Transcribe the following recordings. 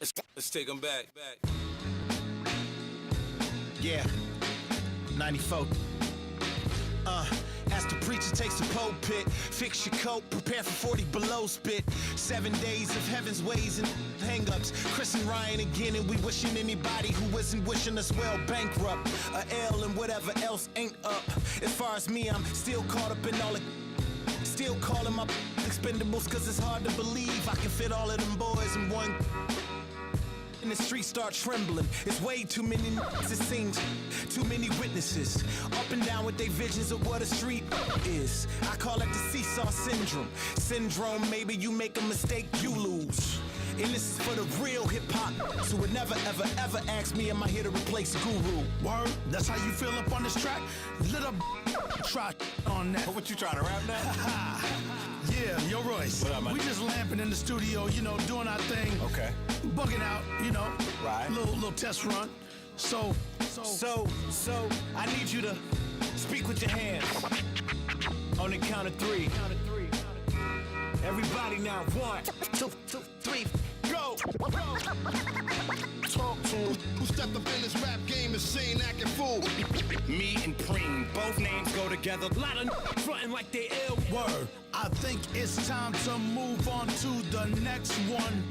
Let's take them back. Yeah, 94. As the preacher takes the pulpit, fix your coat, prepare for 40 below spit. 7 days of heaven's ways and hang-ups. Chris and Ryan again, and we wishing anybody who isn't wishing us well bankrupt. A L and whatever else ain't up. As far as me, I'm still caught up in all the... Still calling my expendables, cause it's hard to believe I can fit all of them boys in one... And the streets start trembling. It's way too many it seems. Too many witnesses. Up and down with their visions of what a street is. I call it the seesaw syndrome. Syndrome, maybe you make a mistake, you lose. And this is for the real hip-hop. So would never, ever, ever ask me, am I here to replace Guru? Word, that's how you feel up on this track? Little try on that. What you trying to rap now? Yeah, yo, Royce. What up, man? We just lamping in the studio, you know, doing our thing. Okay. Bugging out, you know. Right. Little test run. So, I need you to speak with your hands. On the count of three. Everybody now, 1, 2, 3, go! Talk to him. Who stepped up in this rap game and seen acting fool? Me and Preem, both names go together. Lot of frontin' like they ill. word. I think it's time to move on to the next one.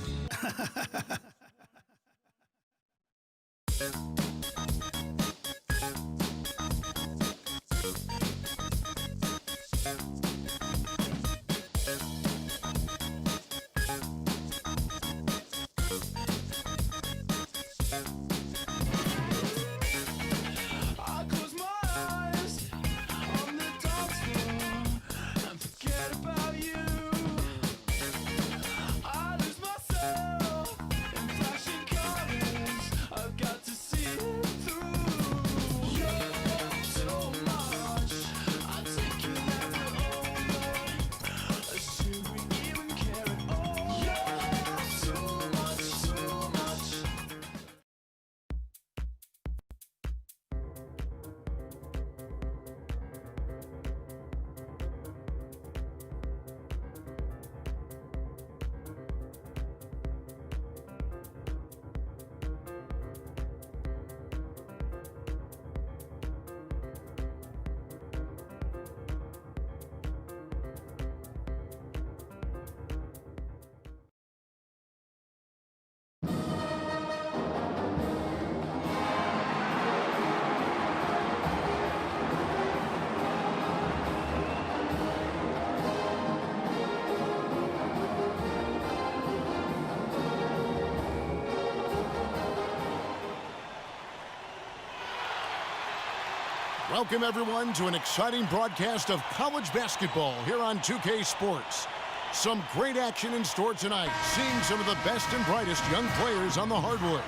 Welcome, everyone, to an exciting broadcast of college basketball here on 2K Sports. Some great action in store tonight, seeing some of the best and brightest young players on the hardwood.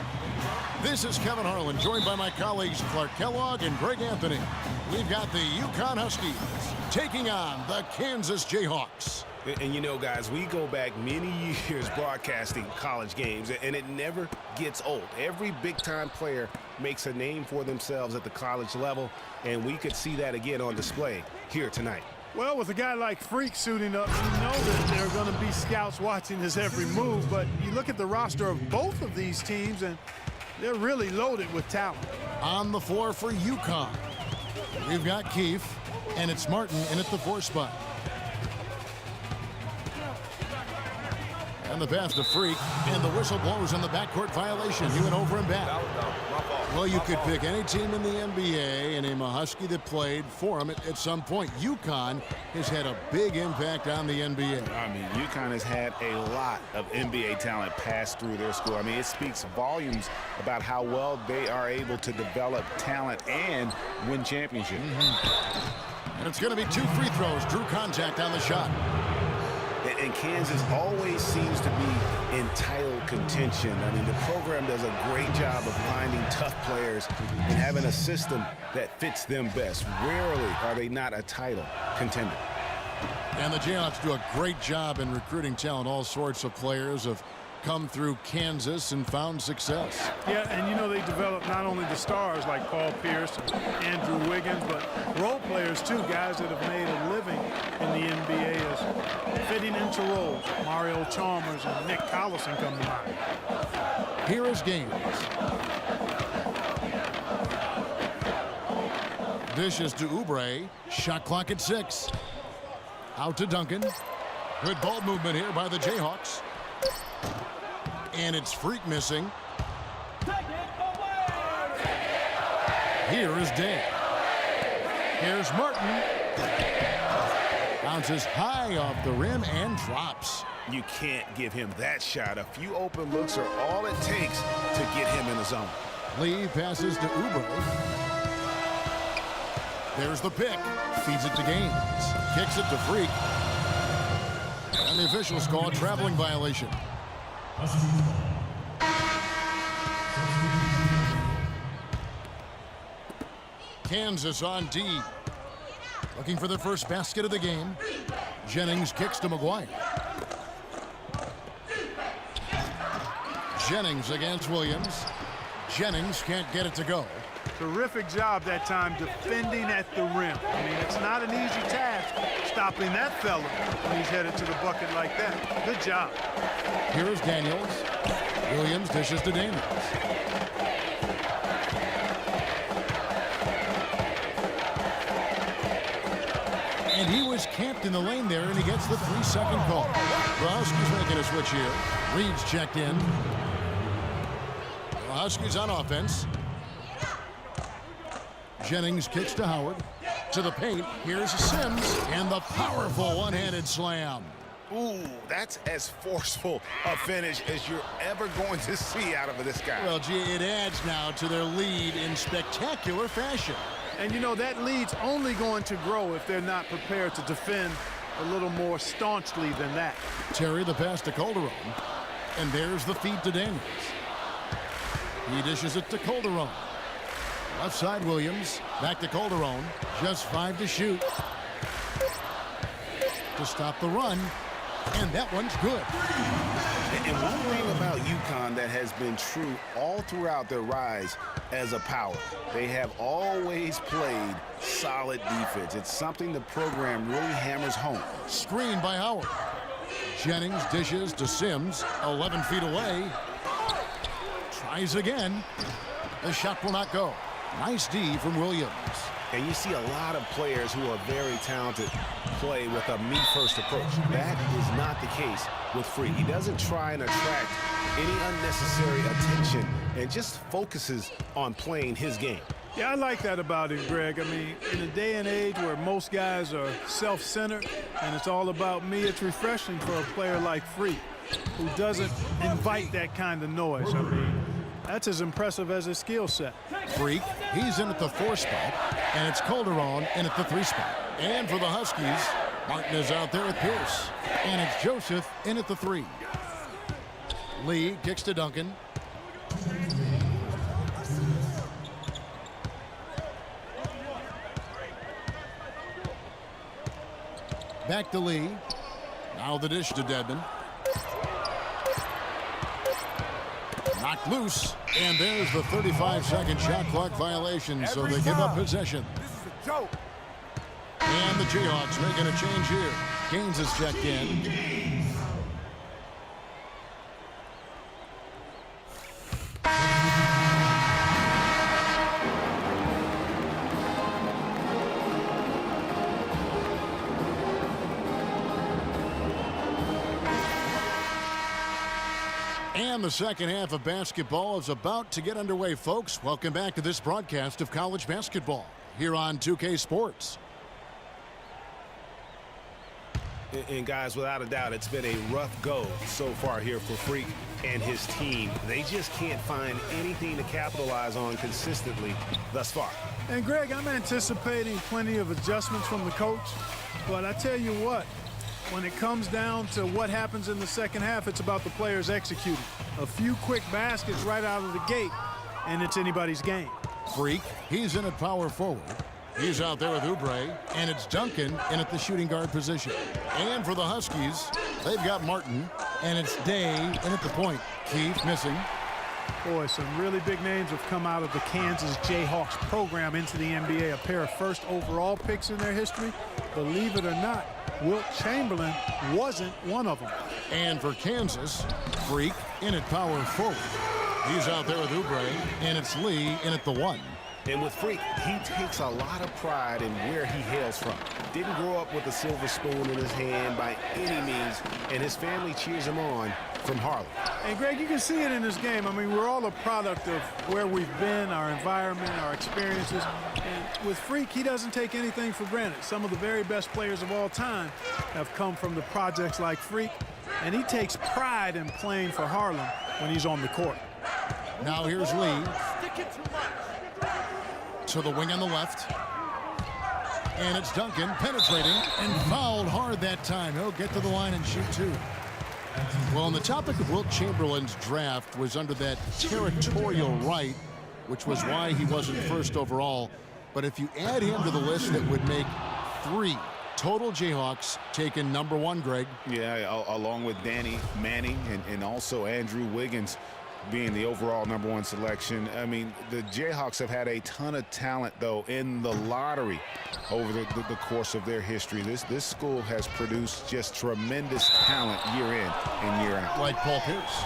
This is Kevin Harlan, joined by my colleagues Clark Kellogg and Greg Anthony. We've got the UConn Huskies taking on the Kansas Jayhawks. And you know, guys, we go back many years broadcasting college games, and it never gets old. Every big-time player makes a name for themselves at the college level, and we could see that again on display here tonight. Well, with a guy like Freak suiting up, you know that there are going to be scouts watching his every move, but you look at the roster of both of these teams, and they're really loaded with talent. On the floor for UConn, we've got Keefe, and it's Martin in at the 4 spot. And the pass to Freak, and the whistle blows on the backcourt violation. He went over and back. Well, you could pick any team in the NBA and name a Husky that played for him at some point. UConn has had a big impact on the NBA. I mean, UConn has had a lot of NBA talent pass through their school. I mean, it speaks volumes about how well they are able to develop talent and win championships. And it's going to be 2 free throws. Drew contact on the shot. And Kansas always seems to be in title contention. I mean, the program does a great job of finding tough players and having a system that fits them best. Rarely are they not a title contender. And the Jayhawks do a great job in recruiting talent. All sorts of players have come through Kansas and found success. Yeah, and you know they develop not only the stars like Paul Pierce and Andrew Wiggins, but role players too, guys that have made a living in the NBA as fitting into roles. Mario Chalmers and Nick Collison come to mind. Here is Gaines. Dishes to Oubre. Shot clock at 6. Out to Duncan. Good ball movement here by the Jayhawks. And it's Freak missing. Here is Day. Here's Martin. Bounces high off the rim and drops. You can't give him that shot. A few open looks are all it takes to get him in the zone. Lee passes to Oubre. There's the pick. Feeds it to Gaines. Kicks it to Freak. And the officials call a traveling violation. Kansas on D. Looking for the first basket of the game. Jennings kicks to McGuire. Jennings against Williams. Jennings can't get it to go. Terrific job that time defending at the rim. I mean, it's not an easy task stopping that fella when he's headed to the bucket like that. Good job. Here's Daniels. Williams dishes to Daniels. And he was camped in the lane there, and he gets the 3-second call. The Huskies making a switch here. Reed's checked in. The Huskies on offense. Jennings kicks to Howard. To the paint. Here's Sims. And the powerful one-handed slam. Ooh, that's as forceful a finish as you're ever going to see out of this guy. Well, gee, it adds now to their lead in spectacular fashion. And you know, that lead's only going to grow if they're not prepared to defend a little more staunchly than that. Terry the pass to Calderon. And there's the feed to Daniels. He dishes it to Calderon. Left side Williams. Back to Calderon. Just 5 to shoot. To stop the run. And that one's good. And one thing about UConn that has been true all throughout their rise as a power, they have always played solid defense. It's something the program really hammers home. Screen by Howard. Jennings dishes to Sims. 11 feet away. Tries again. The shot will not go. Nice D from Williams. And you see a lot of players who are very talented play with a me-first approach. That is not the case with Freak. He doesn't try and attract any unnecessary attention and just focuses on playing his game. Yeah, I like that about him, Greg. I mean, in a day and age where most guys are self-centered and it's all about me, it's refreshing for a player like Freak who doesn't invite that kind of noise. I mean, that's as impressive as his skill set. Freak, he's in at the 4 spot, and it's Calderon in at the 3 spot. And for the Huskies, Martin is out there with Pierce. And it's Joseph in at the 3. Lee kicks to Duncan. Back to Lee. Now the dish to Dedman. Knocked loose, and there's the 35-second shot clock violation, so they give up possession. And the Jayhawks making a change here. Gaines is checked in. And the second half of basketball is about to get underway, folks. Welcome back to this broadcast of college basketball here on 2K Sports. And guys, without a doubt, it's been a rough go so far here for Freak and his team. They just can't find anything to capitalize on consistently thus far. And Greg, I'm anticipating plenty of adjustments from the coach, but I tell you what, when it comes down to what happens in the second half, it's about the players executing. A few quick baskets right out of the gate, and it's anybody's game. Freak, he's in at power forward. He's out there with Oubre, and it's Duncan in at the shooting guard position. And for the Huskies, they've got Martin, and it's Day in at the point. Keith missing. Boy, some really big names have come out of the Kansas Jayhawks program into the NBA. A pair of first overall picks in their history. Believe it or not, Wilt Chamberlain wasn't one of them. And for Kansas, Freak in at power forward. He's out there with Oubre, and it's Lee in at the 1. And with Freak, he takes a lot of pride in where he hails from. Didn't grow up with a silver spoon in his hand by any means, and his family cheers him on from Harlem. And Greg, you can see it in this game. I mean, we're all a product of where we've been, our environment, our experiences. And with Freak, he doesn't take anything for granted. Some of the very best players of all time have come from the projects like Freak, and he takes pride in playing for Harlem when he's on the court. Now here's Lee to the wing on the left. And it's Duncan penetrating and fouled hard that time. He'll get to the line and shoot 2. Well, on the topic of Wilt Chamberlain's draft was under that territorial right, which was why he wasn't first overall. But if you add him to the list, that would make 3 total Jayhawks taken number 1, Greg. Yeah, along with Danny Manning and also Andrew Wiggins being the overall number 1 selection. I mean, the Jayhawks have had a ton of talent, though, in the lottery over the course of their history. This school has produced just tremendous talent year in and year out. Like Paul Pierce.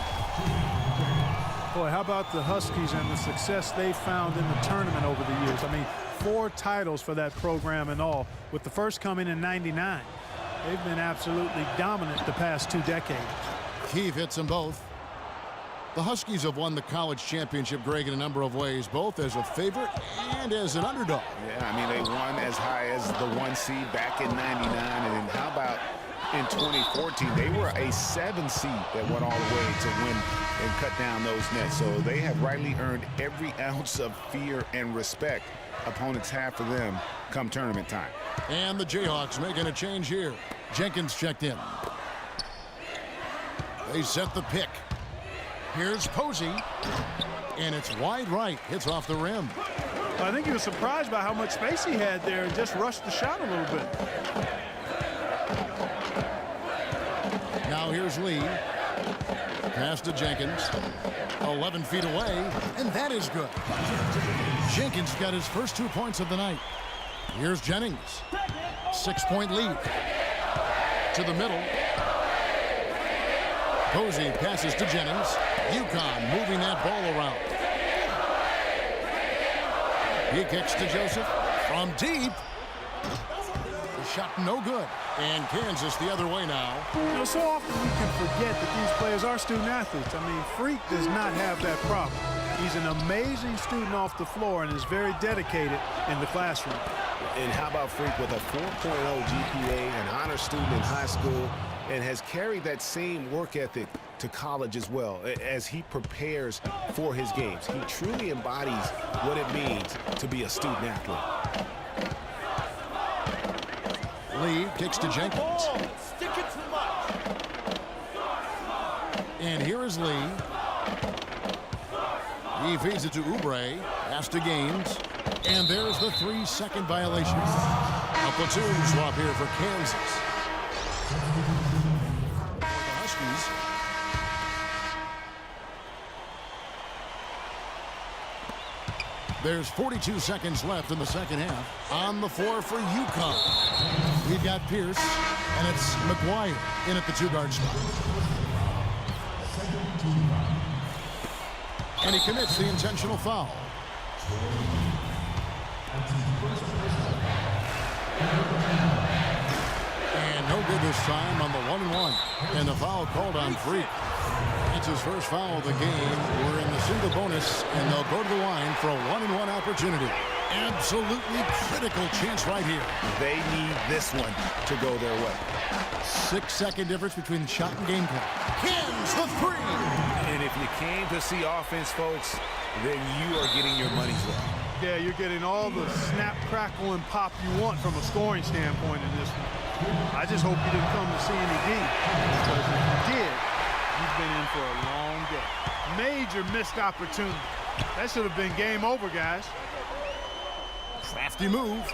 Boy, how about the Huskies and the success they found in the tournament over the years? I mean, 4 titles for that program in all, with the first coming in '99. They've been absolutely dominant the past 2 decades. Keefe hits them both. The Huskies have won the college championship, Greg, in a number of ways, both as a favorite and as an underdog. Yeah, I mean, they won as high as the 1 seed back in '99, and then how about in 2014? They were a 7 seed that went all the way to win and cut down those nets. So they have rightly earned every ounce of fear and respect opponents have for them come tournament time. And the Jayhawks making a change here. Jenkins checked in. They set the pick. Here's Posey, and it's wide right. Hits off the rim. I think he was surprised by how much space he had there and just rushed the shot a little bit. Now here's Lee. Pass to Jenkins. 11 feet away, and that is good. Jenkins got his first 2 points of the night. Here's Jennings. 6-point lead. To the middle. Posey passes to Jennings. UConn moving that ball around. He kicks to Joseph from deep. The shot no good. And Kansas the other way now. You know, so often we can forget that these players are student athletes. I mean, Freak does not have that problem. He's an amazing student off the floor and is very dedicated in the classroom. And how about Freak with a 4.0 GPA, an honor student in high school, and has carried that same work ethic to college as well as he prepares for his games. He truly embodies what it means to be a student athlete. Lee kicks to Jenkins. And here is Lee. He feeds it to Oubre. Pass to Gaines. And there's the 3-second violation. A platoon swap here for Kansas. The Huskies. There's 42 seconds left in the second half. On the floor for UConn. We've got Pierce, and it's McGuire in at the 2-guard spot. And he commits the intentional foul. And no good this time on the 1-1. And the foul called on Freak. It's his first foul of the game. We're in the single bonus, and they'll go to the line for a 1-and-1 opportunity. Absolutely critical chance right here. They need this one to go their way. 6-second difference between shot and game clock. Kins the 3. And if you came to see offense, folks, then you are getting your money's worth. Yeah, you're getting all the snap, crackle, and pop you want from a scoring standpoint in this one. I just hope you didn't come to see any D, because if you did, you've been in for a long day. Major missed opportunity. That should have been game over, guys. Crafty move.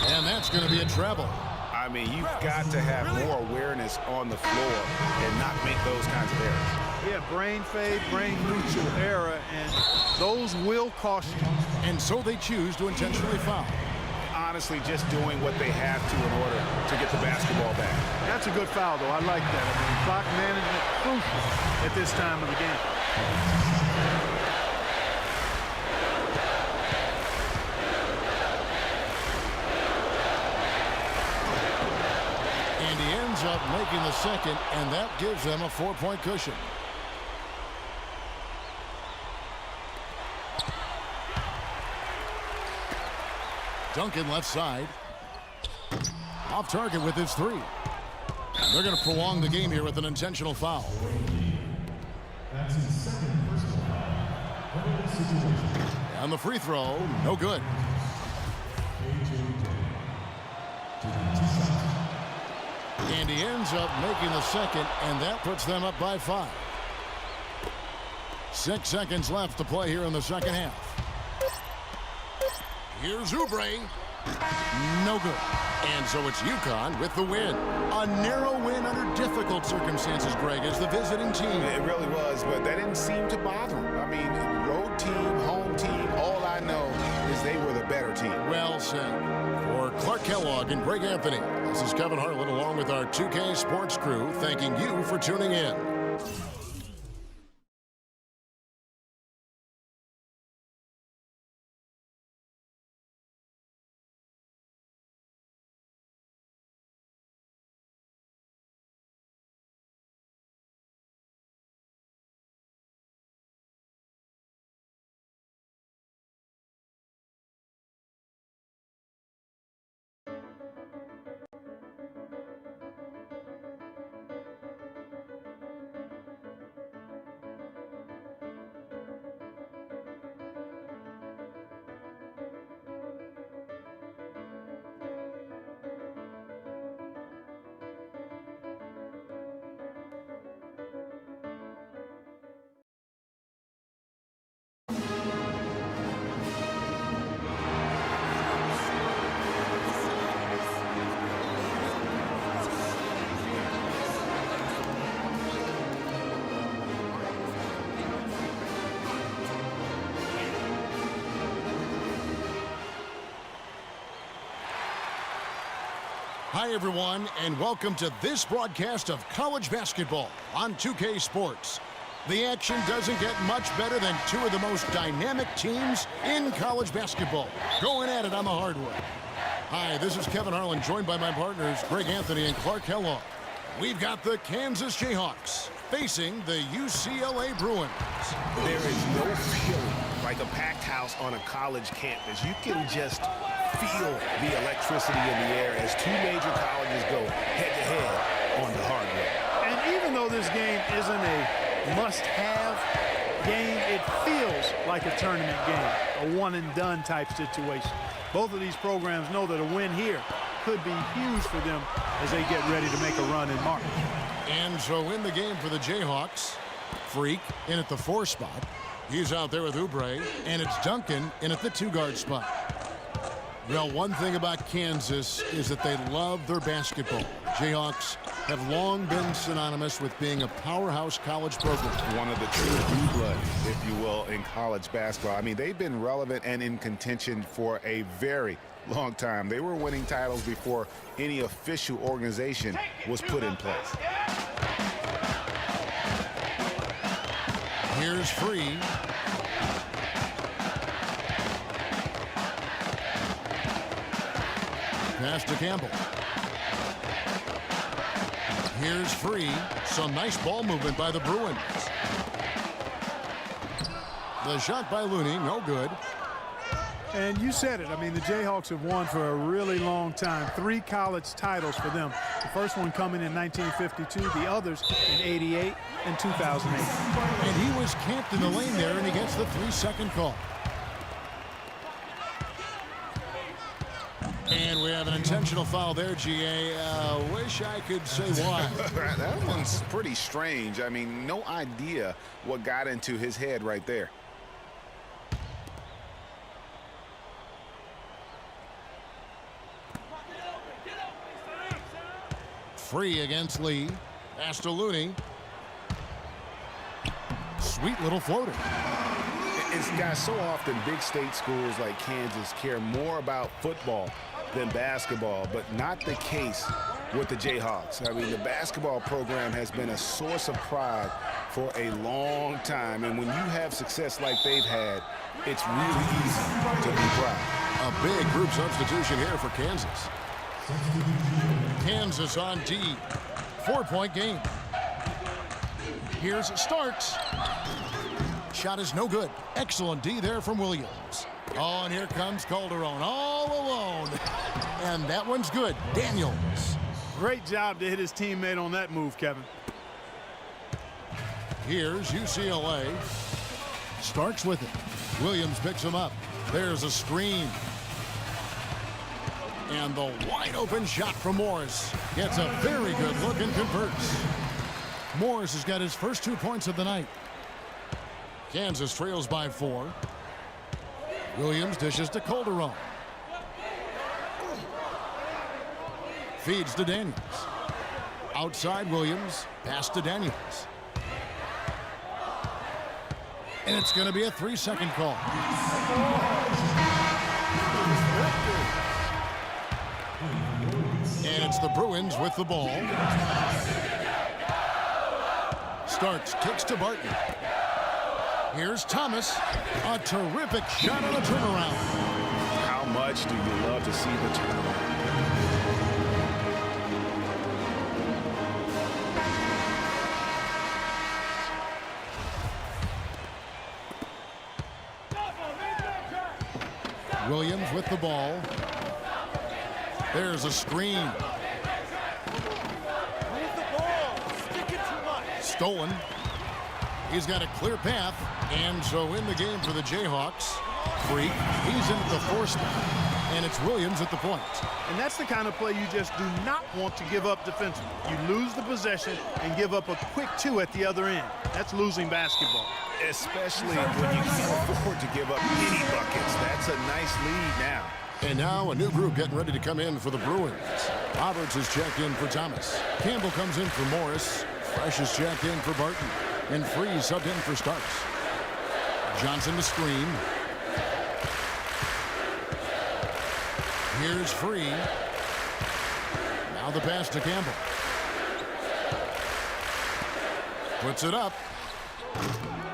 And that's going to be a treble. I mean, you've got to have more awareness on the floor and not make those kinds of errors. Yeah, brain fade, brain neutral error, and those will cost you. And so they choose to intentionally foul. Honestly, just doing what they have to in order to get the basketball back. That's a good foul, though. I like that. I mean, clock management crucial at this time of the game. ends up making the second, and that gives them a 4-point cushion. Duncan left side. Off target with his three. And they're going to prolong the game here with an intentional foul. That's his second personal foul. And the free throw, no good. And he ends up making the second, and that puts them up by 5. 6 seconds left to play here in the second half. Here's Oubre. No good. And so it's UConn with the win. A narrow win under difficult circumstances, Greg, as the visiting team. It really was, but that didn't seem to bother them. I mean, road team, home team, all I know is they were the better team. Well said. For Clark Kellogg and Greg Anthony, this is Kevin Harlan along with our 2K Sports crew, thanking you for tuning in. Hi, everyone, and welcome to this broadcast of college basketball on 2K Sports. The action doesn't get much better than two of the most dynamic teams in college basketball going at it on the hardwood. Hi, this is Kevin Harlan, joined by my partners Greg Anthony and Clark Kellogg. We've got the Kansas Jayhawks facing the UCLA Bruins. There is no feeling like a packed house on a college campus. You can just feel the electricity in the air as two major colleges go head-to-head on the hardwood. And even though this game isn't a must-have game, it feels like a tournament game, a one-and-done type situation. Both of these programs know that a win here could be huge for them as they get ready to make a run in March. And so in the game for the Jayhawks, Freak in at the 4 spot. He's out there with Oubre, and it's Duncan in at the 2-guard spot. Well, one thing about Kansas is that they love their basketball. Jayhawks have long been synonymous with being a powerhouse college program. One of the true blue blood, if you will, in college basketball. I mean, they've been relevant and in contention for a very long time. They were winning titles before any official organization was put in place. Here's Free. Pass to Campbell. Here's Free. Some nice ball movement by the Bruins. The shot by Looney, no good. And you said it. I mean, the Jayhawks have won for a really long time. 3 college titles for them. The first one coming in 1952, the others in 88 and 2008. And he was camped in the lane there, and he gets the 3-second call. And we have an intentional foul there, GA. Wish I could say why. That one's pretty strange. I mean, no idea what got into his head right there. Free against Lee. Pass to Looney. Sweet little floater. It's, guys, so often big state schools like Kansas care more about football than basketball, but not the case with the Jayhawks. I mean, the basketball program has been a source of pride for a long time, and when you have success like they've had, it's really easy to be proud. A big group substitution here for Kansas. Kansas on D. 4-point game. Here's Starks. Shot is no good. Excellent D there from Williams. Oh, and here comes Calderon all alone. And that one's good. Daniels. Great job to hit his teammate on that move, Kevin. Here's UCLA. Starks with it. Williams picks him up. There's a screen. And the wide open shot from Morris. Gets a very good look and converts. Morris has got his first 2 points of the night. Kansas trails by 4. Williams dishes to Calderon. Feeds to Daniels. Outside Williams. Pass to Daniels. And it's going to be a 3-second call. And it's the Bruins with the ball. Starks kicks to Barton. Here's Thomas. A terrific shot on a turnaround. How much do you love to see the turnaround? Williams with the ball. There's a screen. Stolen. He's got a clear path. And so in the game for the Jayhawks. Freak. He's into the 4 spot. And it's Williams at the point. And that's the kind of play you just do not want to give up defensively. You lose the possession and give up a quick 2 at the other end. That's losing basketball. Especially when you can't afford to give up any buckets. That's a nice lead now. And now a new group getting ready to come in for the Bruins. Roberts is checked in for Thomas. Campbell comes in for Morris. Fresh is checked in for Barton. And Freeze subbed in for Starks. Johnson to screen. Here's Free. Now the pass to Campbell. Puts it up.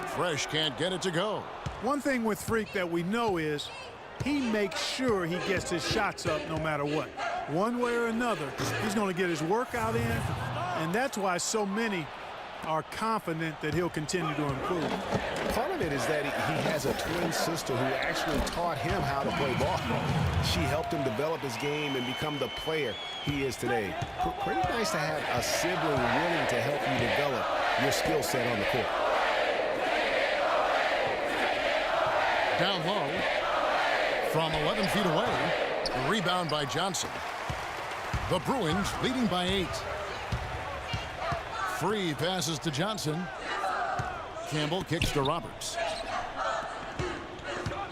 Fresh can't get it to go. One thing with Freak that we know is he makes sure he gets his shots up no matter what. One way or another, he's going to get his workout in, and that's why so many are confident that he'll continue to improve. Part of it is that he has a twin sister who actually taught him how to play ball. She helped him develop his game and become the player he is today. Pretty nice to have a sibling willing to help you develop your skill set on the court. Down low from 11 feet away. The rebound by Johnson. The Bruins leading by 8. Free passes to Johnson. Campbell kicks to Roberts.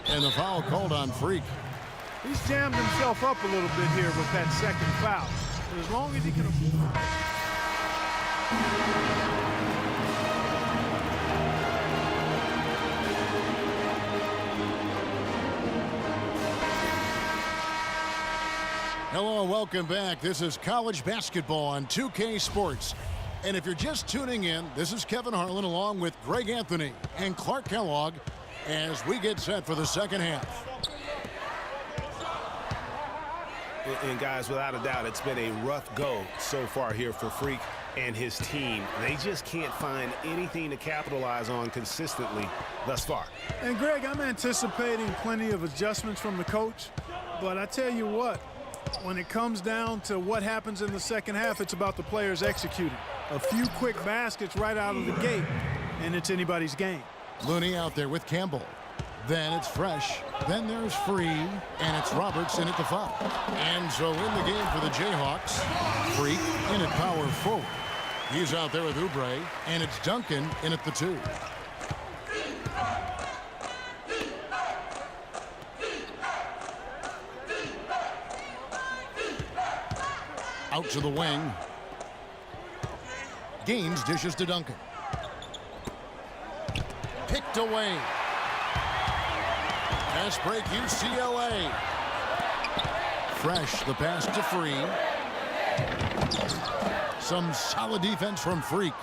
And the foul called on Freak. He's jammed himself up a little bit here with that second foul. But as long as he can afford. Hello and welcome back. This is college basketball on 2K Sports. And if you're just tuning in, this is Kevin Harlan along with Greg Anthony and Clark Kellogg as we get set for the second half. And guys, without a doubt, it's been a rough go so far here for Freak and his team. They just can't find anything to capitalize on consistently thus far. And Greg, I'm anticipating plenty of adjustments from the coach. But I tell you what, when it comes down to what happens in the second half, it's about the players executing. A few quick baskets right out of the gate, and it's anybody's game. Looney out there with Campbell. Then it's Fresh. Then there's Free, and it's Roberts in at the foul. And so in the game for the Jayhawks, Freak in at power forward. He's out there with Oubre, and it's Duncan in at the 2. Out to the wing. Gaines dishes to Duncan. Picked away. Pass break UCLA. Fresh, the pass to Free. Some solid defense from Freak.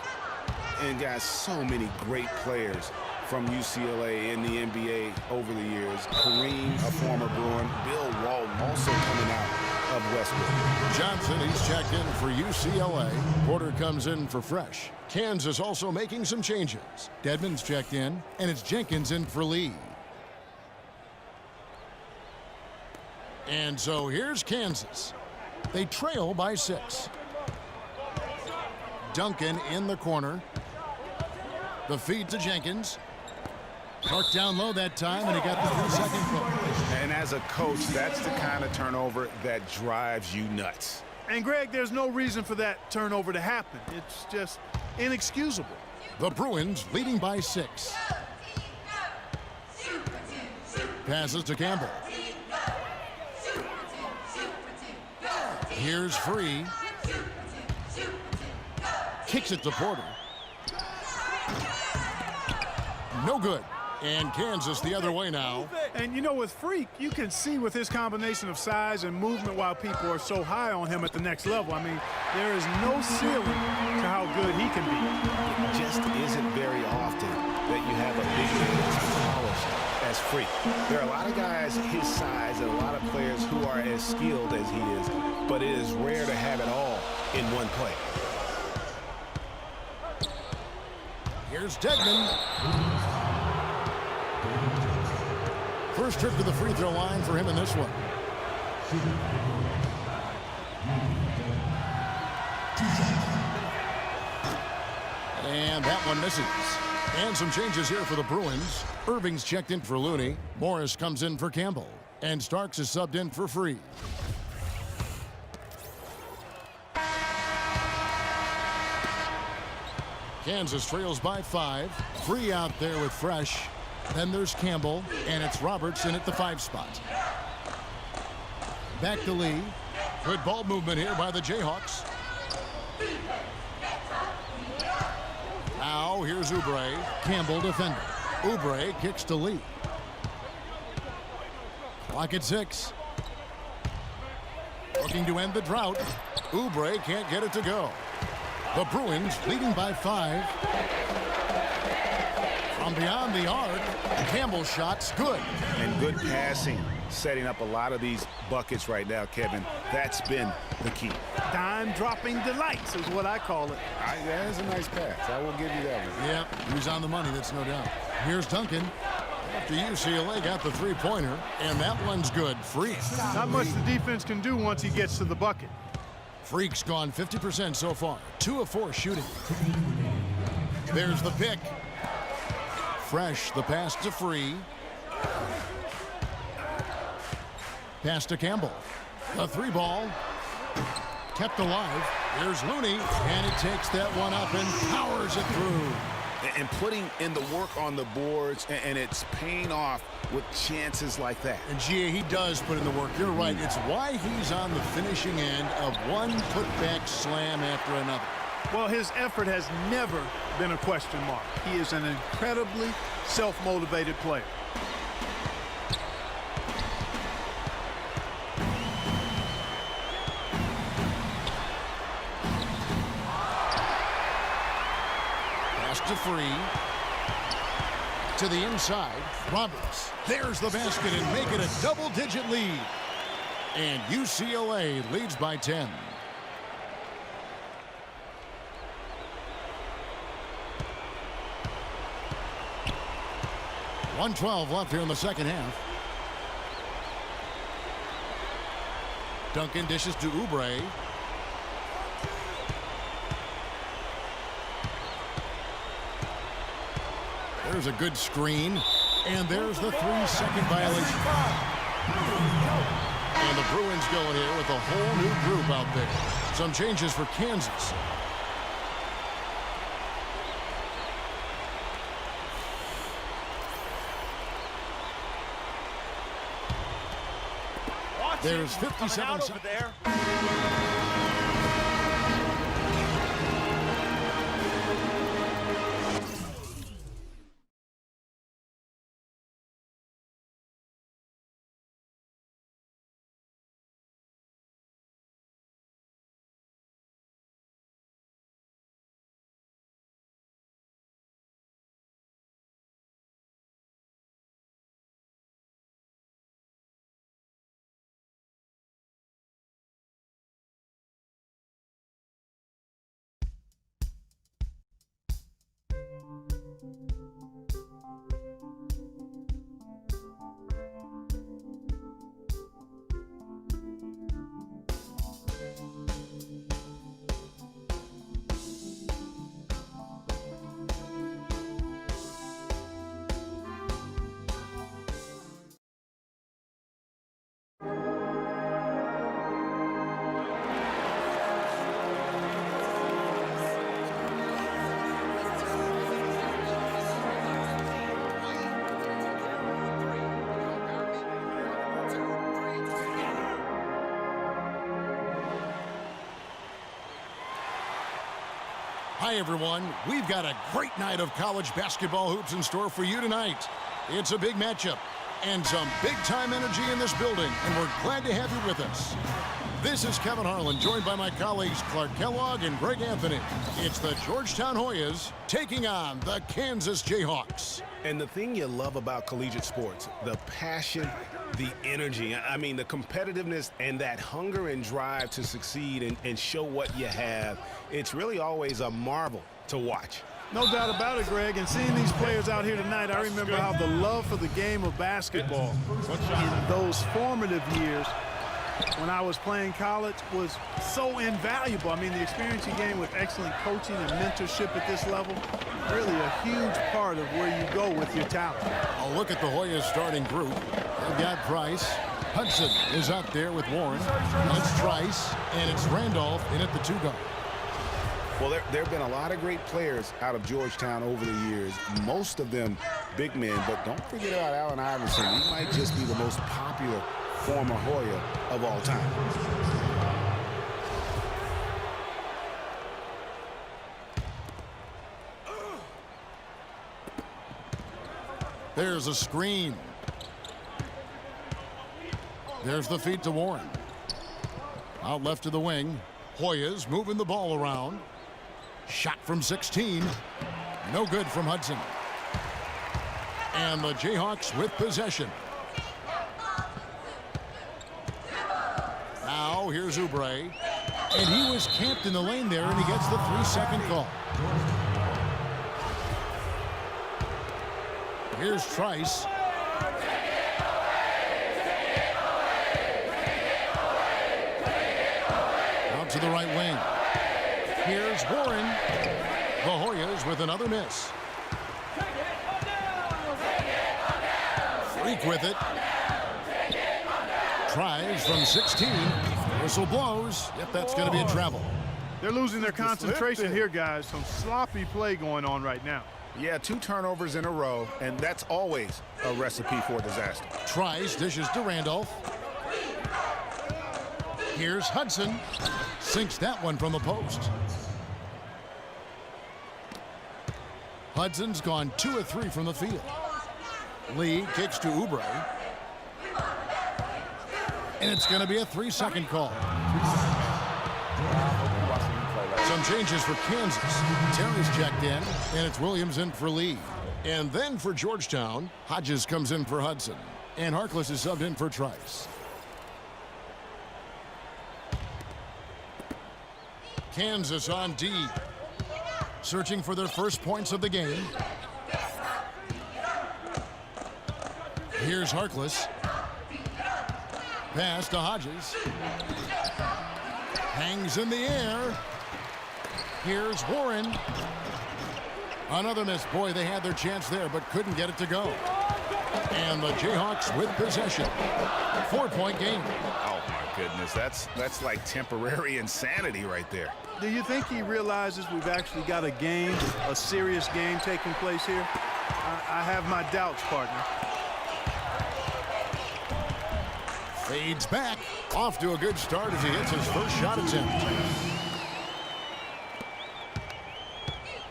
And guys, so many great players from UCLA in the NBA over the years. Kareem, a former Bruin. Bill Walton also coming out of Westbrook. Johnson, he's checked in for UCLA. Porter comes in for Fresh. Kansas also making some changes. Dedmon's checked in, and it's Jenkins in for Lee. And so here's Kansas. They trail by 6. Duncan in the corner. The feed to Jenkins. Parked down low that time, and he got the 3-second call. And as a coach, that's the kind of turnover that drives you nuts. And, Greg, there's no reason for that turnover to happen. It's just inexcusable. The Bruins leading by 6. Passes to Campbell. Here's Free. Kicks it to Porter. No good. And Kansas the other way now. And, you know, with Freak, you can see with his combination of size and movement while people are so high on him at the next level. I mean, there is no ceiling to how good he can be. It just isn't very often that you have a big man as polished as Freak. There are a lot of guys his size and a lot of players who are as skilled as he is, but it is rare to have it all in one play. Here's Dedmon. First trip to the free throw line for him in this one. And that one misses. And some changes here for the Bruins. Irving's checked in for Looney. Morris comes in for Campbell. And Starks is subbed in for Free. Kansas trails by 5. Free out there with Fresh. Then there's Campbell, and it's Robertson at the 5 spot. Back to Lee. Good ball movement here by the Jayhawks. Now here's Oubre. Campbell defender. Oubre kicks to Lee. Clock at 6. Looking to end the drought. Oubre can't get it to go. The Bruins leading by 5. From beyond the arc, Campbell's shot's good. And good passing, setting up a lot of these buckets right now, Kevin. That's been the key. Dime-dropping delights is what I call it. That is a nice pass. I will give you that one. Yeah, he's on the money, that's no doubt. Here's Duncan. After UCLA got the 3-pointer, and that one's good. Freak. Not much the defense can do once he gets to the bucket. Freak's gone 50% so far. 2 of 4 shooting. There's the pick. Fresh, the pass to Free. Pass to Campbell. The 3 ball. Kept alive. Here's Looney, and he takes that one up and powers it through. And putting in the work on the boards, and it's paying off with chances like that. And Gia, he does put in the work. You're right. It's why he's on the finishing end of one putback slam after another. Well, his effort has never been a question mark. He is an incredibly self-motivated player. Pass to Free. To the inside. Roberts. There's the basket and make it a double-digit lead. And UCLA leads by 10. .112 left here in the second half. Duncan dishes to Oubre. There's a good screen. And there's the 3-second violation. And the Bruins going here with a whole new group out there. Some changes for Kansas. There's 57 seconds. Hi, everyone. We've got a great night of college basketball hoops in store for you tonight. It's a big matchup and some big-time energy in this building, and we're glad to have you with us. This is Kevin Harlan, joined by my colleagues Clark Kellogg and Greg Anthony. It's the Georgetown Hoyas taking on the Kansas Jayhawks. And the thing you love about collegiate sports, the passion, the energy, I mean, the competitiveness and that hunger and drive to succeed and show what you have, it's really always a marvel to watch. No doubt about it, Greg. And seeing these players out here tonight, I remember how the love for the game of basketball in those formative years when I was playing college was so invaluable. I mean, the experience you gain with excellent coaching and mentorship at this level, really a huge part of where you go with your talent. A look at the Hoyas starting group. They've got Price. Hudson is out there with Warren. That's Trice, and it's Randolph in at the 2-guard. Well, there have been a lot of great players out of Georgetown over the years, most of them big men, but don't forget about Allen Iverson. He might just be the most popular former Hoya of all time. There's a screen. There's the feed to Warren. Out left to the wing. Hoyas moving the ball around. Shot from 16. No good from Hudson. And the Jayhawks with possession. Now here's Oubre. And he was camped in the lane there, and he gets the 3-second call. Here's Trice. Out to the right wing. Here's Warren. The Hoyas with another miss. Freak with it. Tries from 16. Whistle blows. Yep, that's going to be a travel. They're losing their concentration here, guys. Some sloppy play going on right now. Yeah, 2 turnovers in a row, and that's always a recipe for disaster. Tries, dishes to Randolph. Here's Hudson. Sinks that one from the post. Hudson's gone 2 of 3 from the field. Lee kicks to Oubre. And it's going to be a 3-second call. Some changes for Kansas. Terry's checked in, and it's Williams in for Lee. And then for Georgetown, Hodges comes in for Hudson. And Harkless is subbed in for Trice. Kansas on D. Searching for their first points of the game. Here's Harkless. Pass to Hodges. Hangs in the air. Here's Warren. Another miss. Boy, they had their chance there, but couldn't get it to go. And the Jayhawks with possession. 4-point game. Oh, my goodness. That's like temporary insanity right there. Do you think he realizes we've actually got a game, a serious game taking place here? I have my doubts, partner. Fades back. Off to a good start as he hits his first shot attempt.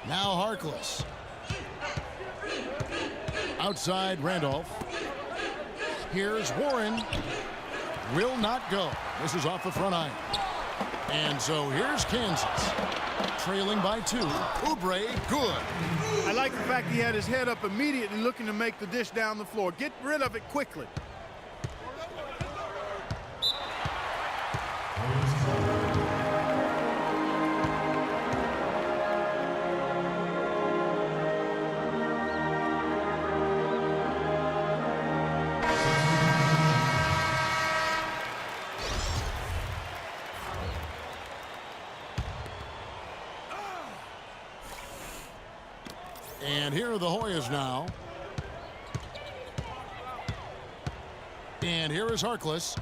Now Harkless. Outside Randolph. Here's Warren. Will not go. This is off the front iron. And so here's Kansas. Trailing by 2. Oubre, good. I like the fact he had his head up immediately looking to make the dish down the floor. Get rid of it quickly. And here are the Hoyas now. And here is Harkless.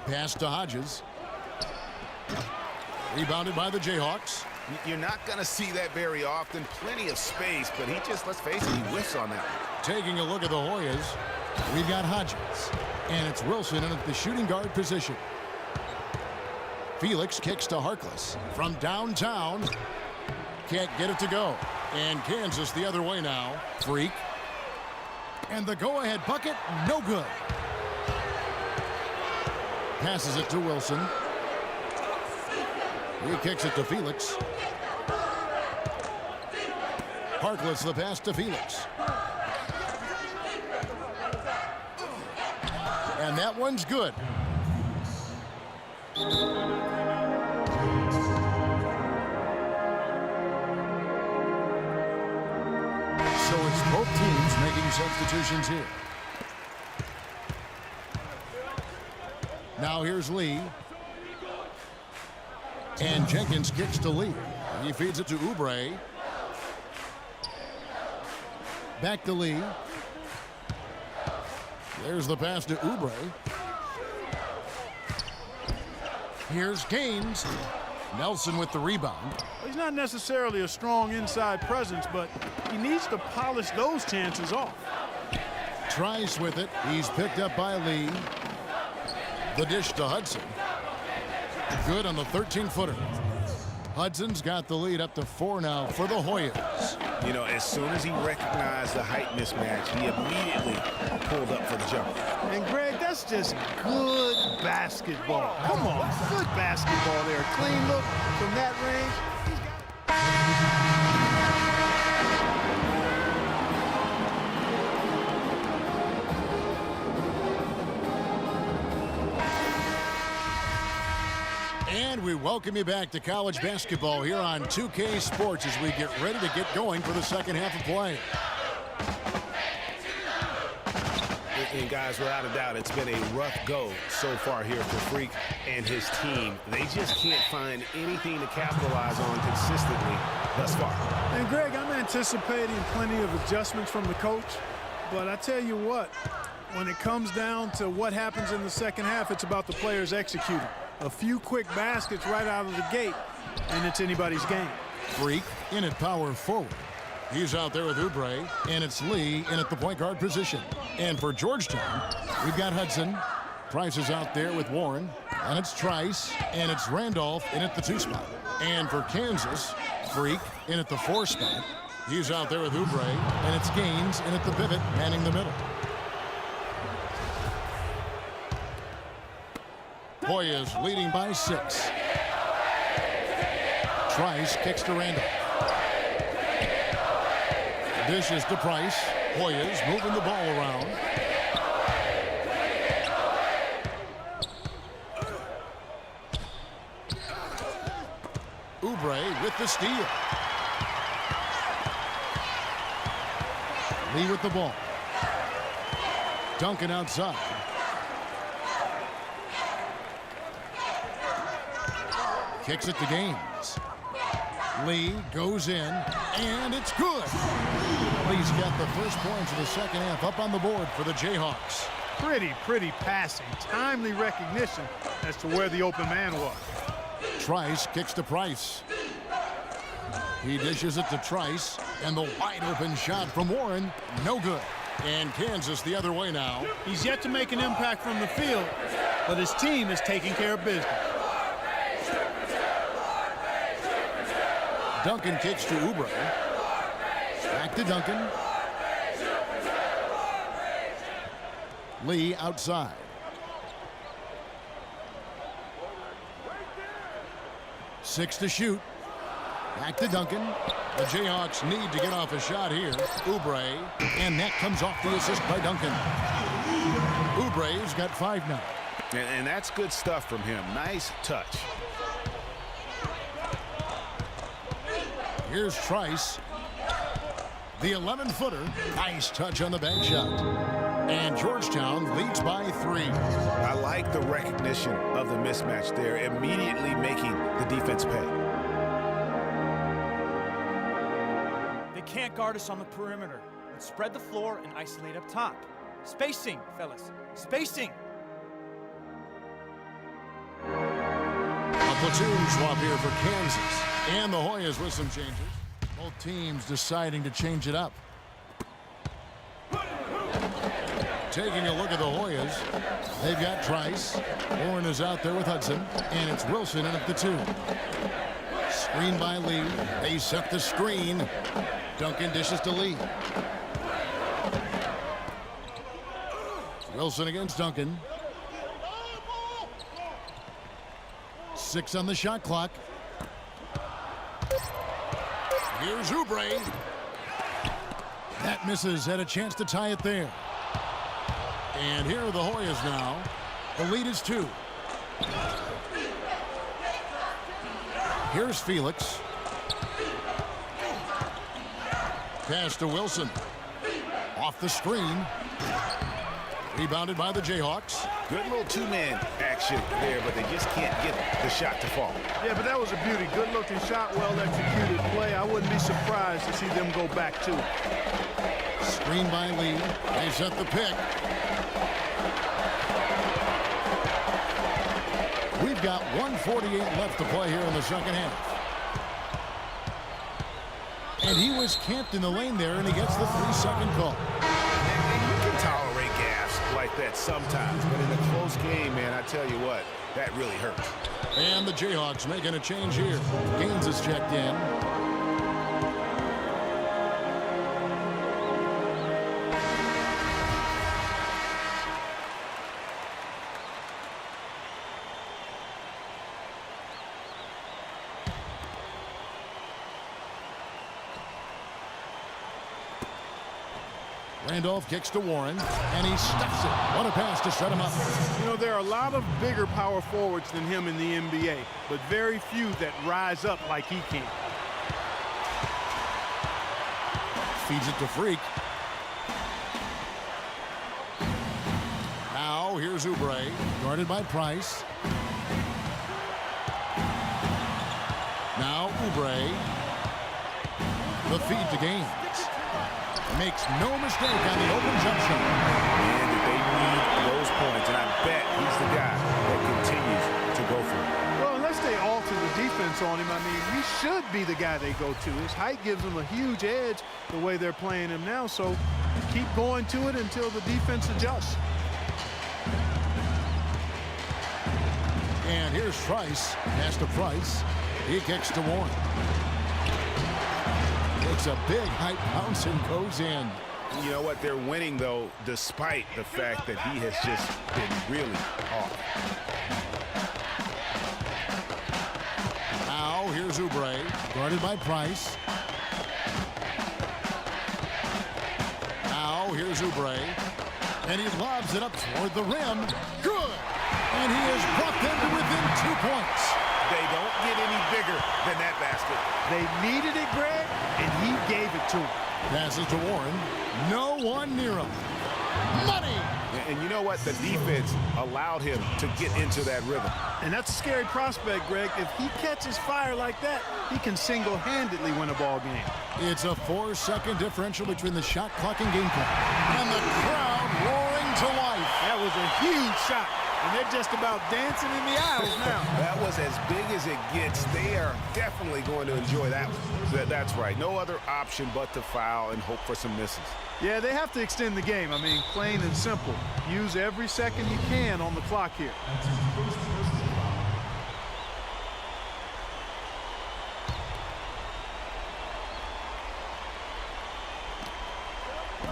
Pass to Hodges. Rebounded by the Jayhawks. You're not going to see that very often. Plenty of space, but he just, let's face it, he whiffs on that one. Taking a look at the Hoyas. We've got Hodges, and it's Wilson in at the shooting guard position. Felix kicks to Harkless from downtown. Can't get it to go. And Kansas the other way now. Freak. And the go-ahead bucket, no good. Passes it to Wilson. He kicks it to Felix. Harkless the pass to Felix. And that one's good. So it's both teams making substitutions here. Now here's Lee. And Jenkins kicks to Lee. He feeds it to Oubre. Back to Lee. There's the pass to Oubre. Here's Gaines. Nelson with the rebound. He's not necessarily a strong inside presence, but he needs to polish those chances off. Trice with it. He's picked up by Lee. The dish to Hudson. Good on the 13-footer. Hudson's got the lead up to 4 now for the Hoyas. You know, as soon as he recognized the height mismatch, he immediately pulled up for the jumper. And Greg, that's just good basketball. Come on, good basketball there. Clean look from that range. And we welcome you back to college basketball here on 2K Sports as we get ready to get going for the second half of play. And guys, without a doubt, it's been a rough go so far here for Freak and his team. They just can't find anything to capitalize on consistently thus far. And Greg, I'm anticipating plenty of adjustments from the coach, but I tell you what, when it comes down to what happens in the second half, it's about the players executing. A few quick baskets right out of the gate, and it's anybody's game. Freak in at power forward. He's out there with Oubre, and it's Lee in at the point guard position. And for Georgetown, we've got Hudson. Price is out there with Warren, and it's Trice, and it's Randolph in at the 2 spot. And for Kansas, Freak in at the 4 spot. He's out there with Oubre, and it's Gaines in at the pivot, manning the middle. Hoyas leading by 6. Trice kicks to Randolph. Dishes to Price. Hoyas moving the ball around. Oubre with the steal. Lee with the ball. Duncan outside. Kicks it to Gaines. Lee goes in, and it's good. Lee's got the first points of the second half up on the board for the Jayhawks. Pretty passing. Timely recognition as to where the open man was. Trice kicks to Price. He dishes it to Trice, and the wide open shot from Warren, no good. And Kansas the other way now. He's yet to make an impact from the field, but his team is taking care of business. Duncan kicks to Oubre. Back to Duncan. Lee outside. Six to shoot. Back to Duncan. The Jayhawks need to get off a shot here. Oubre. And that comes off the assist by Duncan. Oubre's got 5 now. And that's good stuff from him. Nice touch. Here's Trice. The 11-footer. Nice touch on the bank shot. And Georgetown leads by 3. I like the recognition of the mismatch there, immediately making the defense pay. They can't guard us on the perimeter. Let's spread the floor and isolate up top. Spacing, fellas. Spacing. A platoon swap here for Kansas. And the Hoyas with some changes. Both teams deciding to change it up. taking a look at the Hoyas. They've got Trice. Warren is out there with Hudson. And it's Wilson in at the 2. Screen by Lee. They set the screen. Duncan dishes to Lee. Wilson against Duncan. 6 on the shot clock. Here's Oubre. That misses. Had a chance to tie it there. And here are the Hoyas now. The lead is 2. Here's Felix. Pass to Wilson. Off the screen. Rebounded by the Jayhawks. Good little two-man action there, but they just can't get the shot to fall. Yeah, but that was a beauty. Good-looking shot, well-executed play. I wouldn't be surprised to see them go back to it. Screen by Lee. They set the pick. We've got 1:48 left to play here in the second half. And he was camped in the lane there, and he gets the 3-second call. You can tolerate gas like that sometimes, but in a close game, man, I tell you what, that really hurts. And the Jayhawks making a change here. Gaines is checked in. Randolph kicks to Warren, and he stuffs it. What a pass to set him up. You know, there are a lot of bigger power forwards than him in the NBA, but very few that rise up like he can. Feeds it to Freak. Now here's Oubre, guarded by Price. Now Oubre. The feed to Gaines. Makes no mistake on the open jump shot. And they need those points, and I bet he's the guy that continues to go for it. Well, unless they alter the defense on him, I mean, he should be the guy they go to. His height gives him a huge edge the way they're playing him now, so keep going to it until the defense adjusts. And here's Trice. Pass to Price. He kicks to Warren. It's a big height bounce and goes in. You know what? They're winning, though, despite the fact that he has just been really off. Now here's Oubre, guarded by Price. Now here's Oubre, and he lobs it up toward the rim. Good! And he has brought them to within 2 points. They don't get any bigger than that basket. They needed it, Greg, and he gave it to him. Passes to Warren. No one near him. Money! And you know what? The defense allowed him to get into that rhythm. And that's a scary prospect, Greg. If he catches fire like that, he can single-handedly win a ball game. It's a 4-second differential between the shot clock and game clock. And the crowd roaring to life. That was a huge shot. And they're just about dancing in the aisles now. That was as big as it gets. They are definitely going to enjoy that one. That's right. No other option but to foul and hope for some misses. Yeah, they have to extend the game. I mean, plain and simple. Use every second you can on the clock here.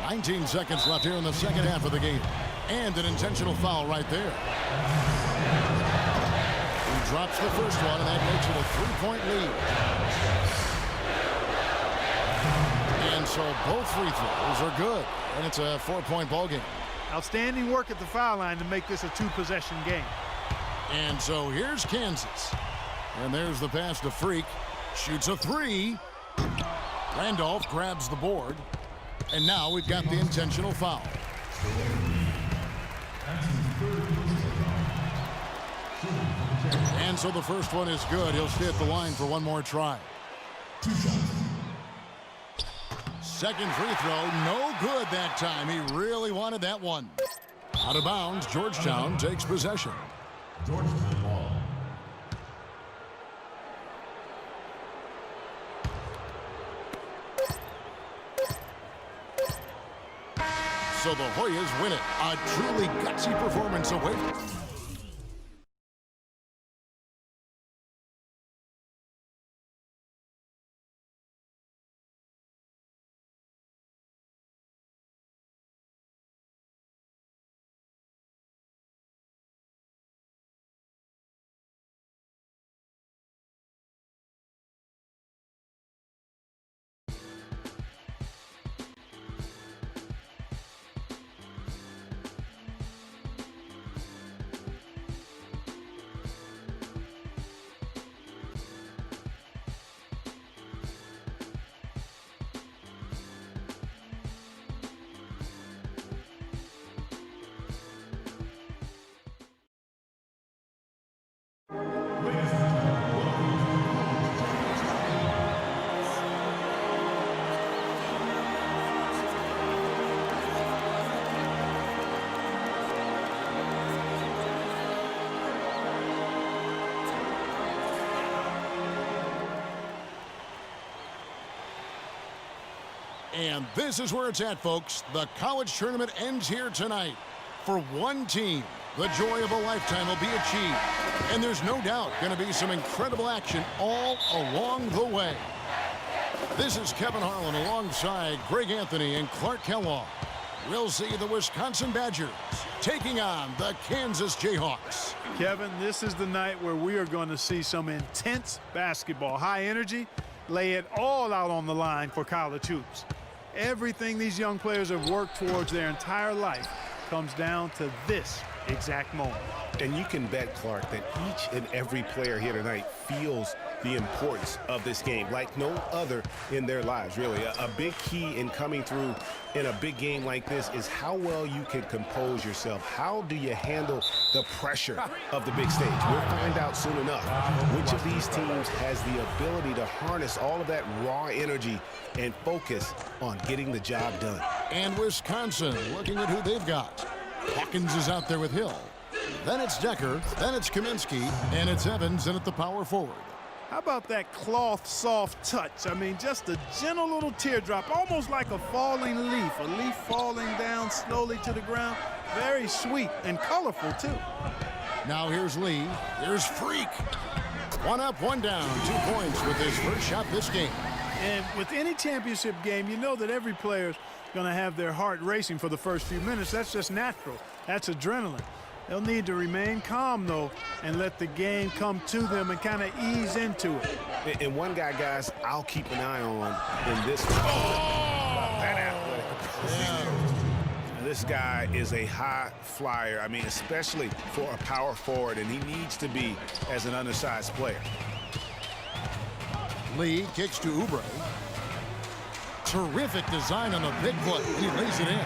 19 seconds left here in the second half of the game. And an intentional foul right there. He drops the first one, and that makes it a 3-point lead. And so both free throws are good, and it's a 4-point ball game. Outstanding work at the foul line to make this a 2-possession game. And so here's Kansas. And there's the pass to Freak. Shoots a 3. Randolph grabs the board. And now we've got the intentional foul. And so the first one is good. He'll stay at the line for one more try. Second free throw, no good that time. He really wanted that one. Out of bounds, Georgetown takes possession. Georgetown ball. So the Hoyas win it. A truly gutsy performance away. And this is where it's at, folks. The college tournament ends here tonight. For one team, the joy of a lifetime will be achieved. And there's no doubt going to be some incredible action all along the way. This is Kevin Harlan alongside Greg Anthony and Clark Kellogg. We'll see the Wisconsin Badgers taking on the Kansas Jayhawks. Kevin, this is the night where we are going to see some intense basketball. High energy, lay it all out on the line for college hoops. Everything these young players have worked towards their entire life comes down to this exact moment. And you can bet, Clark, that each and every player here tonight feels the importance of this game like no other in their lives, really. A big key in coming through in a big game like this is how well you can compose yourself. How do you handle the pressure of the big stage? We'll find out soon enough which of these teams has the ability to harness all of that raw energy and focus on getting the job done. And Wisconsin looking at who they've got. Hawkins is out there with Hill. Then it's Decker, then it's Kaminsky, and it's Evans in at the power forward. How about that cloth soft touch? I mean, just a gentle little teardrop, almost like a falling leaf, a leaf falling down slowly to the ground. Very sweet and colorful, too. Now here's Lee. Here's Freak. One up, one down. 2 points with his first shot this game. And with any championship game, you know that every player's going to have their heart racing for the first few minutes. That's just natural. That's adrenaline. They'll need to remain calm, though, and let the game come to them and kind of ease into it. And one guy, guys, I'll keep an eye on in this one. That athletic. This guy is a high flyer. I mean, especially for a power forward, and he needs to be as an undersized player. Lee kicks to Oubre. Terrific design on the big foot, and he lays it in.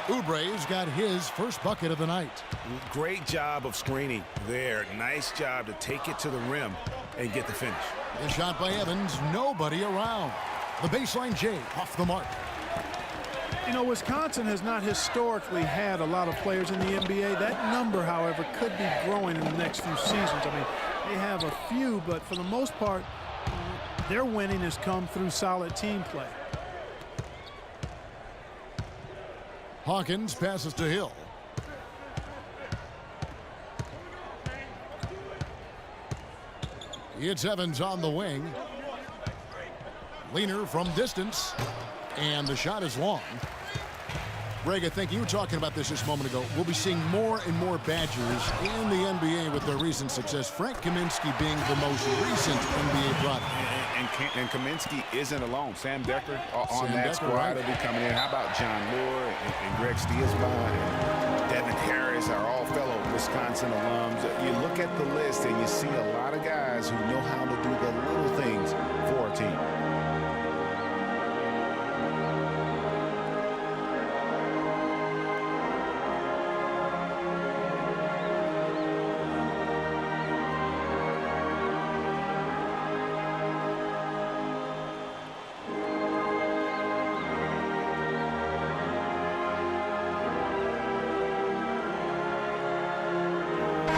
Oubre's got his first bucket of the night. Great job of screening there. Nice job to take it to the rim and get the finish. The shot by Evans, nobody around. The baseline J off the mark. You know, Wisconsin has not historically had a lot of players in the NBA. That number, however, could be growing in the next few seasons. I mean, they have a few, but for the most part, their winning has come through solid team play. Hawkins passes to Hill. It's Evans on the wing. Leaner from distance. And the shot is long. Greg, I think you were talking about this just a moment ago. We'll be seeing more and more Badgers in the NBA with their recent success. Frank Kaminsky being the most recent NBA product. And Kaminsky isn't alone. Sam Decker on that squad will be coming in. How about John Moore and Greg Stiesbon and Devin Harris are all fellow Wisconsin alums. You look at the list and you see a lot of guys who know how to do the little things for a team.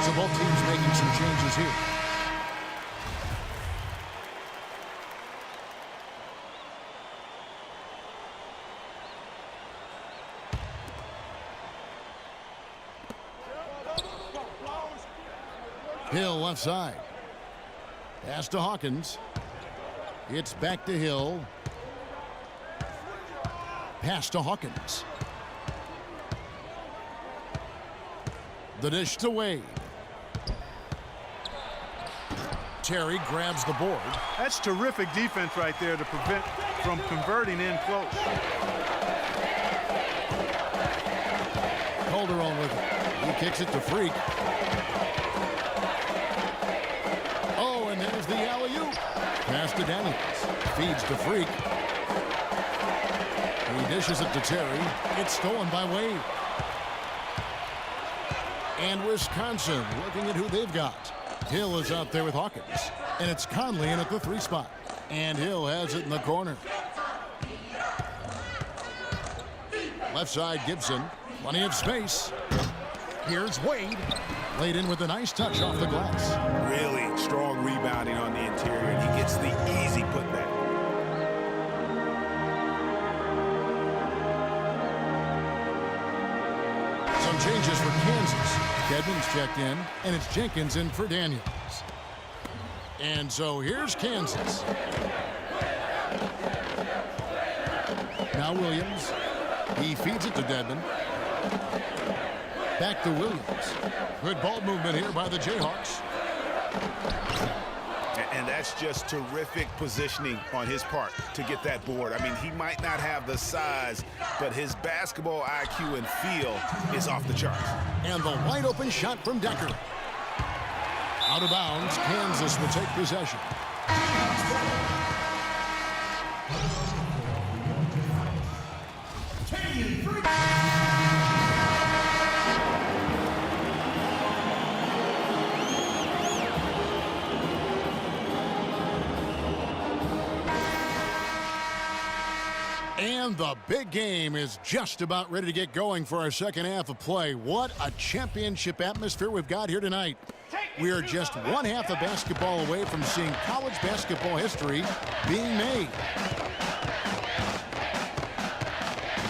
So both teams making some changes here. Hill left side. Pass to Hawkins. It's back to Hill. Pass to Hawkins. The dish to Wade. Terry grabs the board. That's terrific defense right there to prevent from converting in close. Calderon with it. He kicks it to Freak. Oh, and there's the alley-oop. Pass to Daniels. Feeds to Freak. He dishes it to Terry. It's stolen by Wade. And Wisconsin looking at who they've got. Hill is out there with Hawkins. And it's Conley in at the 3 spot. And Hill has it in the corner. Left side, Gibson. Plenty of space. Here's Wade. Laid in with a nice touch off the glass. Really strong rebounding on the interior, and he gets the easy putback. Some changes for Kansas. Dedmon's checked in, and it's Jenkins in for Daniels. And so here's Kansas. Now Williams. He feeds it to Dedmon. Back to Williams. Good ball movement here by the Jayhawks. And that's just terrific positioning on his part to get that board. I mean, he might not have the size, but his basketball IQ and feel is off the charts. And the wide open shot from Decker. Out of bounds, Kansas will take possession. And the big game is just about ready to get going for our second half of play. What a championship atmosphere we've got here tonight. We are just one half of basketball away from seeing college basketball history being made.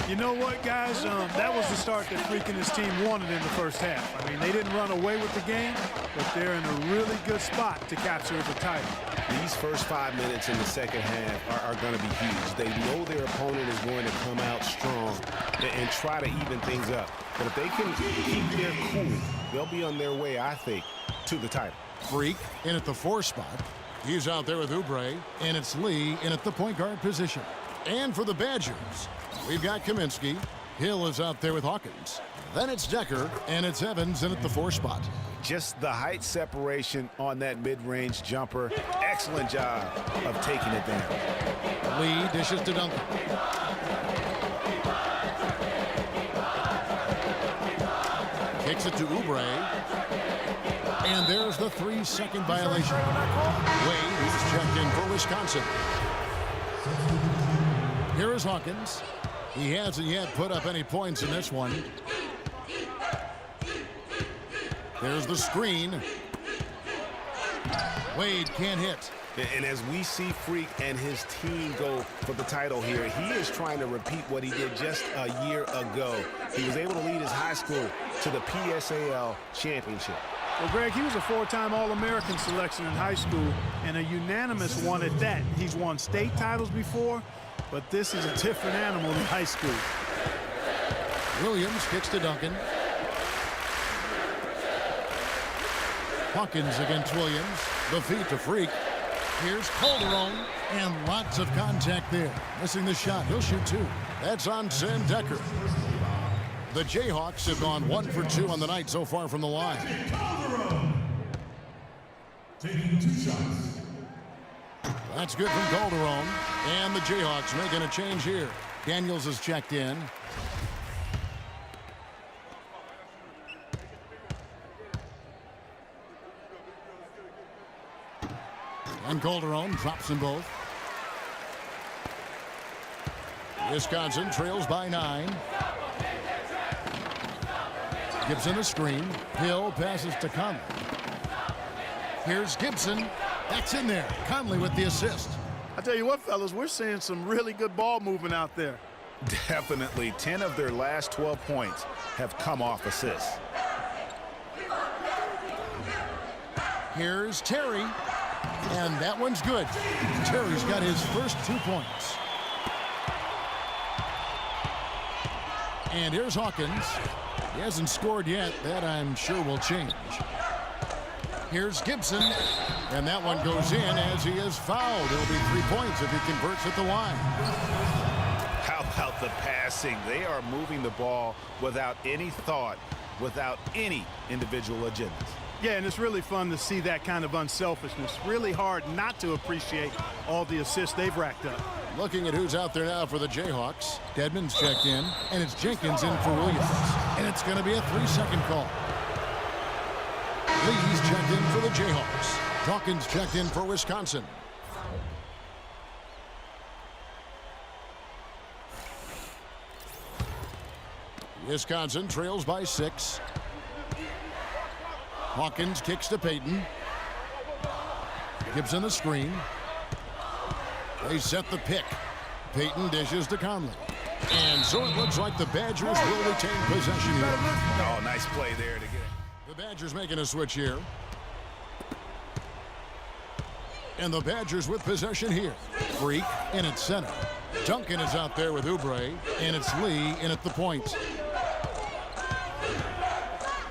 You know what, guys? That was the start that Freak and his team wanted in the first half. I mean, they didn't run away with the game, but they're in a really good spot to capture the title. These first 5 minutes in the second half are going to be huge. They know their opponent is going to come out strong and try to even things up. But if they can keep their cool, they'll be on their way, I think, to the title. Freak in at the 4 spot. He's out there with Oubre, and it's Lee in at the point guard position. And for the Badgers, we've got Kaminsky. Hill is out there with Hawkins. Then it's Decker, and it's Evans in at the 4 spot. Just the height separation on that mid-range jumper. Excellent job of taking it down. Lee dishes to Duncan. Kicks it to Oubre. And there's the 3-second violation. Wade, who's checked in for Wisconsin. Here is Hawkins. He hasn't yet put up any points in this one. There's the screen. Wade can't hit. And as we see Freak and his team go for the title here, he is trying to repeat what he did just a year ago. He was able to lead his high school to the PSAL championship. Well, Greg, he was a 4-time All-American selection in high school and a unanimous one at that. He's won state titles before, but this is a different animal in high school. Williams kicks to Duncan. Hawkins against Williams. The feed to Freak. Here's Calderon, and lots of contact there. Missing the shot. He'll shoot 2. That's on Sam Decker. The Jayhawks have gone 1 for 2 on the night so far from the line. Taking 2 shots. That's good from Calderon. And the Jayhawks making a change here. Daniels is checked in. And Calderon drops them both. Wisconsin trails by 9. Gibson a screen. Hill passes to Conley. Here's Gibson. That's in there. Conley with the assist. I tell you what, fellas, we're seeing some really good ball movement out there. Definitely. 10 of their last 12 points have come off assists. Here's Terry, and that one's good. Terry's got his first 2 points. And here's Hawkins. He hasn't scored yet. That, I'm sure, will change. Here's Gibson, and that one goes in as he is fouled. It'll be 3 points if he converts at the line. How about the passing? They are moving the ball without any thought, without any individual agendas. Yeah, and it's really fun to see that kind of unselfishness. Really hard not to appreciate all the assists they've racked up. Looking at who's out there now for the Jayhawks. Dedmon's checked in, and it's Jenkins in for Williams. And it's going to be a 3-second call. Lee's checked in for the Jayhawks. Dawkins checked in for Wisconsin. Wisconsin trails by 6. Hawkins kicks to Payton. Gibson the screen. They set the pick. Payton dishes to Conley. And so it looks like the Badgers will retain possession here. Oh, nice play there to get it. The Badgers making a switch here. And the Badgers with possession here. Freak in at center. Duncan is out there with Oubre. And it's Lee in at the point.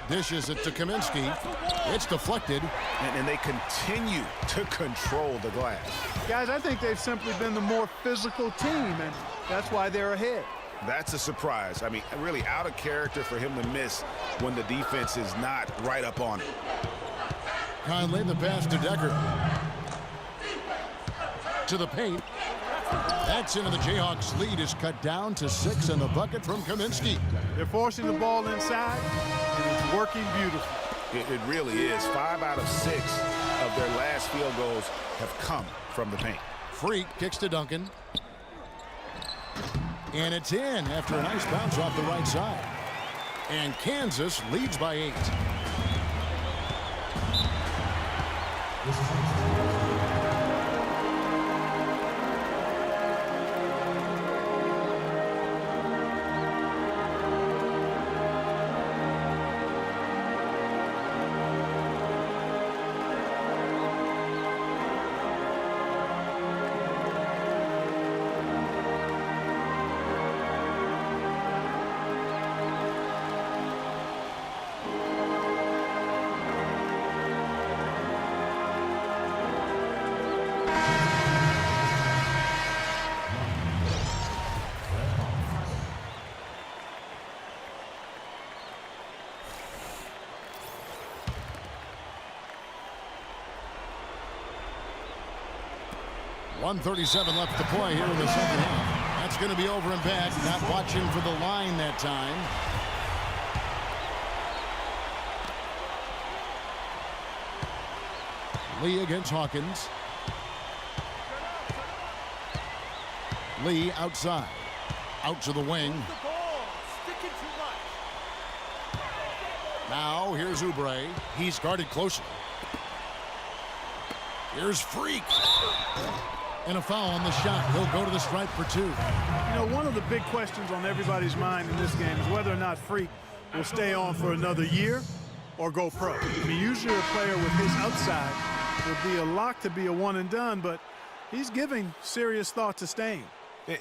Dishes it to Kaminsky. It's deflected. And they continue to control the glass. Guys, I think they've simply been the more physical team, and that's why they're ahead. That's a surprise. I mean, really out of character for him to miss when the defense is not right up on it. Conley, the pass to Decker. To the paint. That's into the Jayhawks' lead is cut down to 6, and the bucket from Kaminsky. They're forcing the ball inside, and it's working beautifully. It really is. 5 out of 6 of their last field goals have come from the paint. Freak kicks to Duncan. And it's in after a nice bounce off the right side. And Kansas leads by 8. .137 left to play here in the second half. That's going to be over and back. Not watching for the line that time. Lee against Hawkins. Lee outside. Out to the wing. Now here's Oubre. He's guarded closely. Here's Freak. And a foul on the shot. He'll go to the stripe for 2. You know, one of the big questions on everybody's mind in this game is whether or not Freak will stay on for another year or go pro. I mean, usually a player with his outside would be a lock to be a one and done, but he's giving serious thought to staying.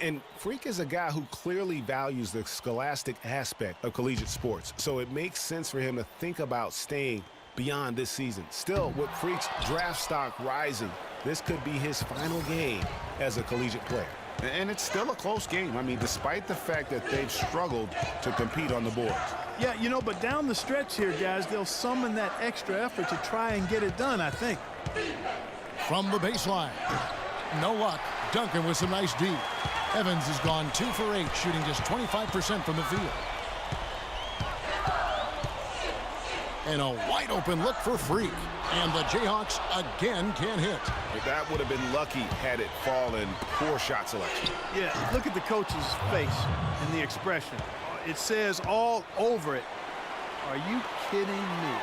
And Freak is a guy who clearly values the scholastic aspect of collegiate sports, so it makes sense for him to think about staying beyond this season. Still, with Freak's draft stock rising, this could be his final game as a collegiate player. And it's still a close game. I mean, despite the fact that they've struggled to compete on the boards. Yeah, you know, but down the stretch here, guys, they'll summon that extra effort to try and get it done, I think. From the baseline. No luck. Duncan with some nice D. Evans has gone 2 for 8, shooting just 25% from the field. And a wide open look for Freak. And the Jayhawks again can't hit. That would have been lucky had it fallen. Poor shot selection. Yeah, look at the coach's face and the expression. It says all over it, "Are you kidding me?"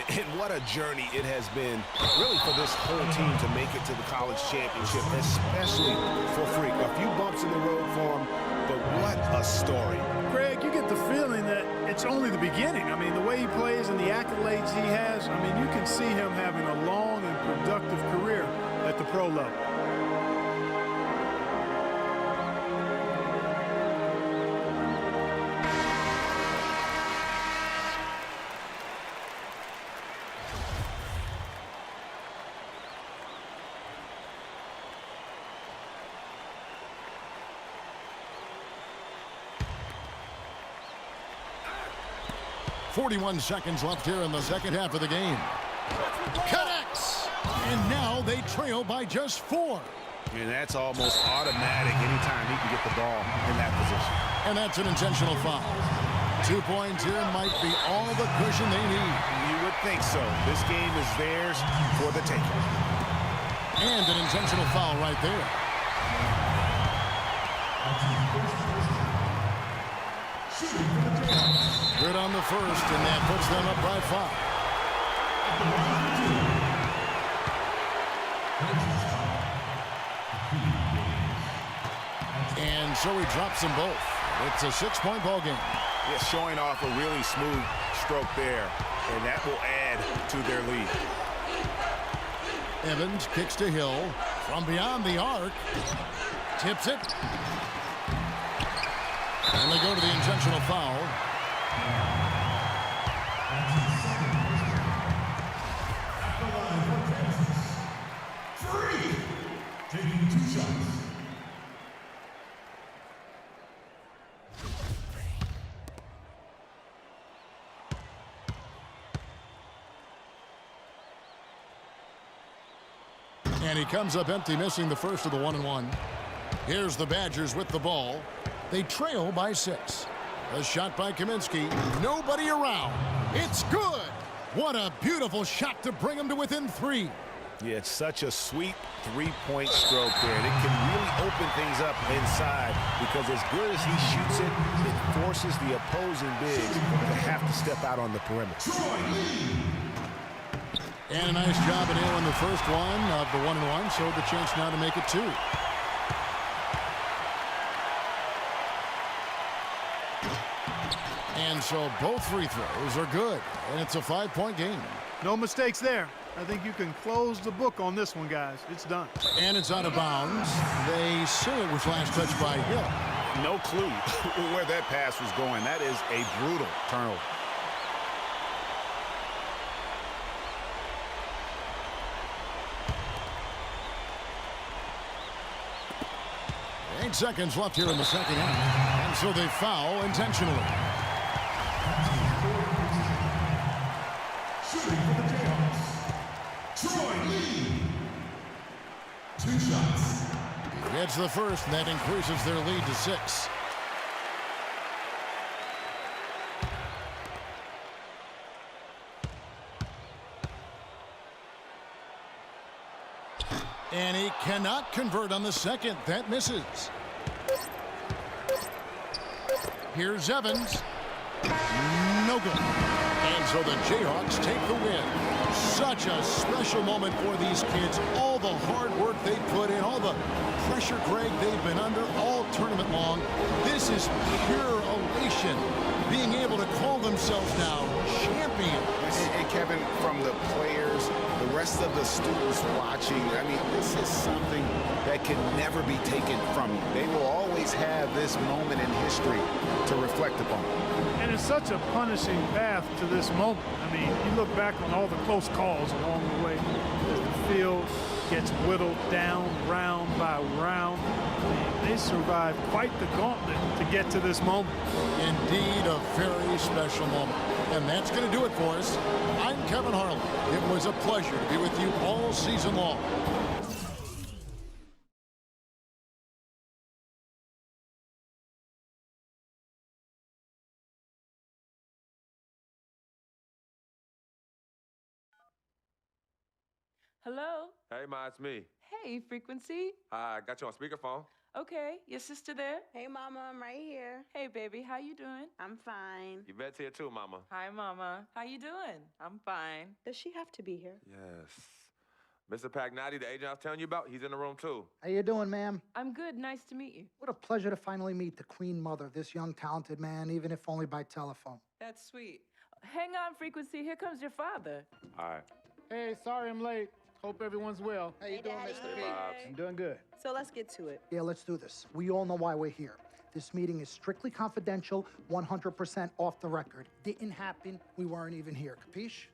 And what a journey it has been, really, for this whole team to make it to the college championship, especially for Freak. A few bumps in the road for him, but what a story. Greg, you get the feeling that it's only the beginning. I mean, the way he plays and the accolades he has, I mean, you can see him having a long and productive career at the pro level. .41 seconds left here in the second half of the game. Connects! And now they trail by just 4. And that's almost automatic anytime he can get the ball in that position. And that's an intentional foul. 2 points here might be all the cushion they need. You would think so. This game is theirs for the taking. And an intentional foul right there. Good on the first, and that puts them up by 5. And so he drops them both. It's a 6-point ball game. Yeah, showing off a really smooth stroke there, and that will add to their lead. Evans kicks to Hill from beyond the arc. Tips it. And they go to the intentional foul. Free. Taking 2 shots. And he comes up empty, missing the first of the 1-and-1. Here's the Badgers with the ball. They trail by 6. A shot by Kaminsky. Nobody around. It's good. What a beautiful shot to bring them to within 3. Yeah, it's such a sweet 3-point stroke there. And it can really open things up inside because as good as he shoots it, it forces the opposing bigs to have to step out on the perimeter. And a nice job at nailing the first one of the 1-and-1, so the chance now to make it 2. And so both free throws are good, and it's a 5-point game. No mistakes there. I think you can close the book on this one, guys. It's done. And it's out of bounds. They say it was last touched by Hill. No clue where that pass was going. That is a brutal turnover. Eight seconds left here in the second half. And so they foul intentionally. Shooting for the Jayhawks. Troy Lee. 2 shots. He gets the first, and that increases their lead to 6. And he cannot convert on the second. That misses. Here's Evans. No good. And so the Jayhawks take the win. Such a special moment for these kids. All the hard work they put in, all the pressure, Greg, they've been under all tournament long. This is pure elation. Being able to call themselves now champions. And Kevin, from the players, the rest of the students watching, I mean, this is something that can never be taken from you. They will always have this moment in history to reflect upon. And it's such a punishing path to this moment. I mean, you look back on all the close calls along the way as the field gets whittled down round by round. They survived quite the gauntlet to get to this moment. Indeed, a very special moment. And that's going to do it for us. I'm Kevin Harlan. It was a pleasure to be with you all season long. Hello? Hey, Ma, it's me. Hey, Frequency. I got you on speakerphone. Okay, your sister there? Hey, Mama, I'm right here. Hey, baby, how you doing? I'm fine. Yvette's here too, Mama. Hi, Mama. How you doing? I'm fine. Does she have to be here? Yes. Mr. Pagnotti, the agent I was telling you about, he's in the room too. How you doing, ma'am? I'm good. Nice to meet you. What a pleasure to finally meet the queen mother of this young, talented man, even if only by telephone. That's sweet. Hang on, Frequency. Here comes your father. All right. Hey, sorry I'm late. Hope everyone's well. How you doing, Daddy. Mr. P? I'm doing good. So let's get to it. Yeah, let's do this. We all know why we're here. This meeting is strictly confidential, 100% off the record. Didn't happen. We weren't even here. Capiche?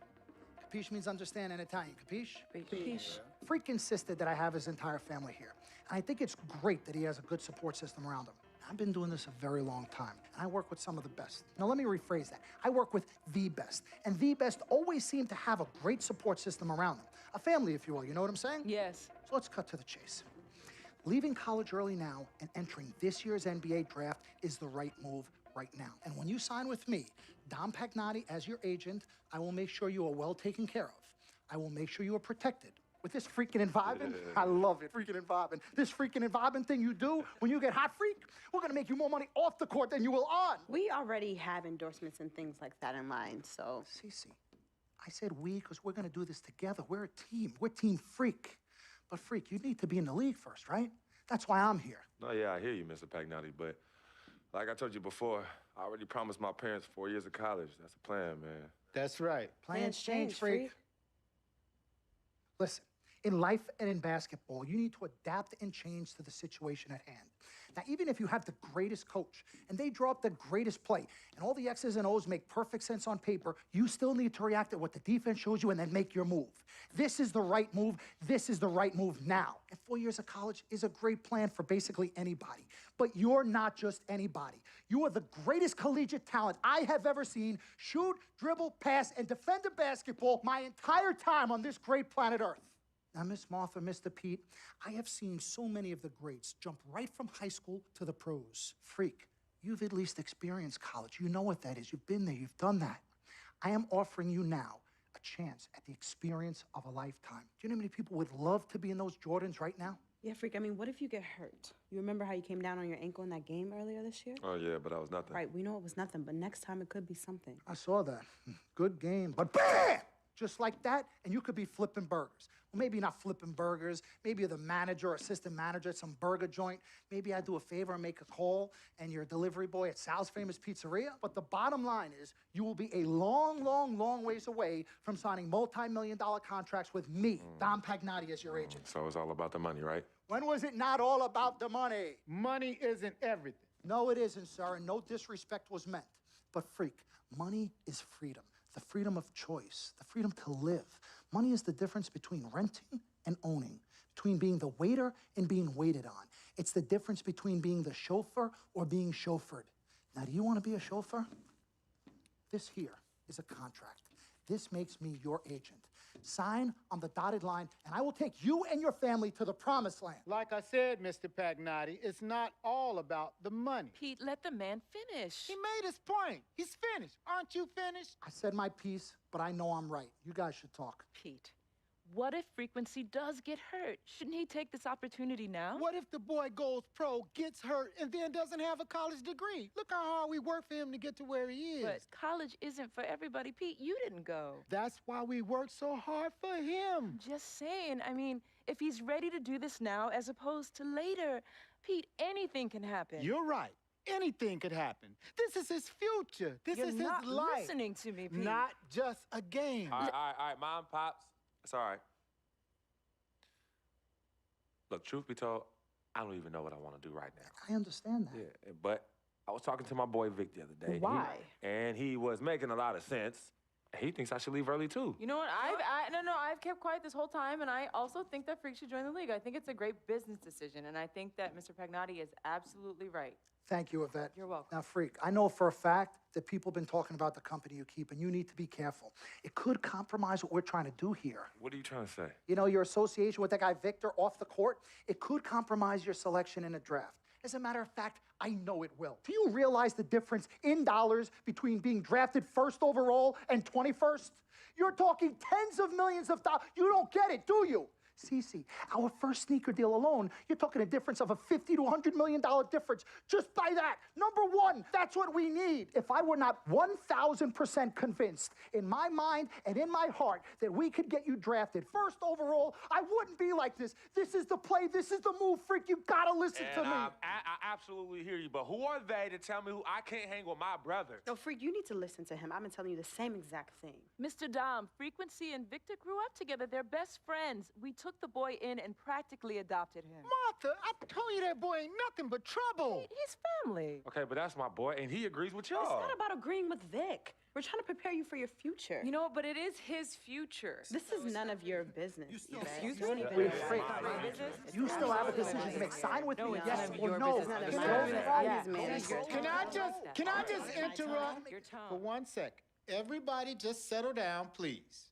Capiche means understand in Italian. Capiche? Capiche. Freak insisted that I have his entire family here. And I think it's great that he has a good support system around him. I've been doing this a very long time, and I work with some of the best. Now, let me rephrase that. I work with the best, and the best always seem to have a great support system around them. A family, if you will, you know what I'm saying? Yes. So let's cut to the chase. Leaving college early now and entering this year's NBA draft is the right move right now. And when you sign with me, Dom Pagnotti, as your agent, I will make sure you are well taken care of. I will make sure you are protected. With this freaking and vibing, I love it, freaking and vibing. This freaking and vibing thing you do when you get hot, freak, we're gonna make you more money off the court than you will on. We already have endorsements and things like that in line, so. Cece, I said we because we're gonna do this together. We're a team. We're Team Freak. But Freak, you need to be in the league first, right? That's why I'm here. No, yeah, I hear you, Mr. Pagnotti, but like I told you before, I already promised my parents 4 years of college. That's the plan, man. That's right. Plans change, Freak. Listen, in life and in basketball, you need to adapt and change to the situation at hand. Now, even if you have the greatest coach and they draw up the greatest play and all the X's and O's make perfect sense on paper, you still need to react to what the defense shows you and then make your move. This is the right move. This is the right move now. And 4 years of college is a great plan for basically anybody. But you're not just anybody. You are the greatest collegiate talent I have ever seen shoot, dribble, pass, and defend a basketball my entire time on this great planet Earth. Now, Miss Martha, Mr. Pete, I have seen so many of the greats jump right from high school to the pros. Freak, you've at least experienced college. You know what that is. You've been there. You've done that. I am offering you now a chance at the experience of a lifetime. Do you know how many people would love to be in those Jordans right now? Yeah, Freak, I mean, what if you get hurt? You remember how you came down on your ankle in that game earlier this year? Oh, yeah, but that was nothing. Right, we know it was nothing, but next time it could be something. I saw that. Good game. But BAM! Just like that, and you could be flipping burgers. Well, maybe not flipping burgers. Maybe you're the manager or assistant manager at some burger joint. Maybe I do a favor and make a call, and you're a delivery boy at Sal's Famous Pizzeria. But the bottom line is, you will be a long, long, long ways away from signing multi-million-dollar contracts with me, Dom Pagnotti, as your agent. So it's all about the money, right? When was it not all about the money? Money isn't everything. No, it isn't, sir, and no disrespect was meant. But freak, money is freedom. The freedom of choice, the freedom to live. Money is the difference between renting and owning, between being the waiter and being waited on. It's the difference between being the chauffeur or being chauffeured. Now, do you want to be a chauffeur? This here is a contract. This makes me your agent. Sign on the dotted line, and I will take you and your family to the promised land. Like I said, Mr. Pagnotti, it's not all about the money. Pete, let the man finish. He made his point. He's finished. Aren't you finished? I said my piece, but I know I'm right. You guys should talk. Pete, what if Frequency does get hurt? Shouldn't he take this opportunity now? What if the boy goes pro, gets hurt, and then doesn't have a college degree? Look how hard we work for him to get to where he is. But college isn't for everybody. Pete, you didn't go. That's why we work so hard for him. Just saying. I mean, if he's ready to do this now as opposed to later, Pete, anything can happen. You're right. Anything could happen. This is his future. This is his life. You're not listening to me, Pete. Not just a game. All right, Mom, Pops. It's all right. Look, truth be told, I don't even know what I want to do right now. I understand that. Yeah, but I was talking to my boy Vic the other day. Why? And he was making a lot of sense. He thinks I should leave early, too. You know what? I've kept quiet this whole time, and I also think that Freak should join the league. I think it's a great business decision, and I think that Mr. Pagnotti is absolutely right. Thank you, Yvette. You're welcome. Now, Freak, I know for a fact that people have been talking about the company you keep, and you need to be careful. It could compromise what we're trying to do here. What are you trying to say? You know, your association with that guy Victor off the court, it could compromise your selection in a draft. As a matter of fact, I know it will. Do you realize the difference in dollars between being drafted first overall and 21st? You're talking tens of millions of dollars. You don't get it, do you? Cece, our first sneaker deal alone, you're talking a difference of a $50 to $100 million difference just by that. Number one, that's what we need. If I were not 1,000% convinced in my mind and in my heart that we could get you drafted first overall, I wouldn't be like this. This is the play. This is the move, Freak. You gotta listen to me. I absolutely hear you, but who are they to tell me who I can't hang with my brother? No, Freak, you need to listen to him. I've been telling you the same exact thing. Mr. Dom, Frequency and Victor grew up together. They're best friends. We took the boy in and practically adopted him. Martha, I told you that boy ain't nothing but trouble. He's family. Okay, but that's my boy, and he agrees with y'all. It's not about agreeing with Vic. We're trying to prepare you for your future. You know, but it is his future. This is none of your business. Excuse Don't me? even Freak, you still have a decision to make. Sign with me, yes or no. Can I just interrupt for 1 second? Everybody just settle down, please.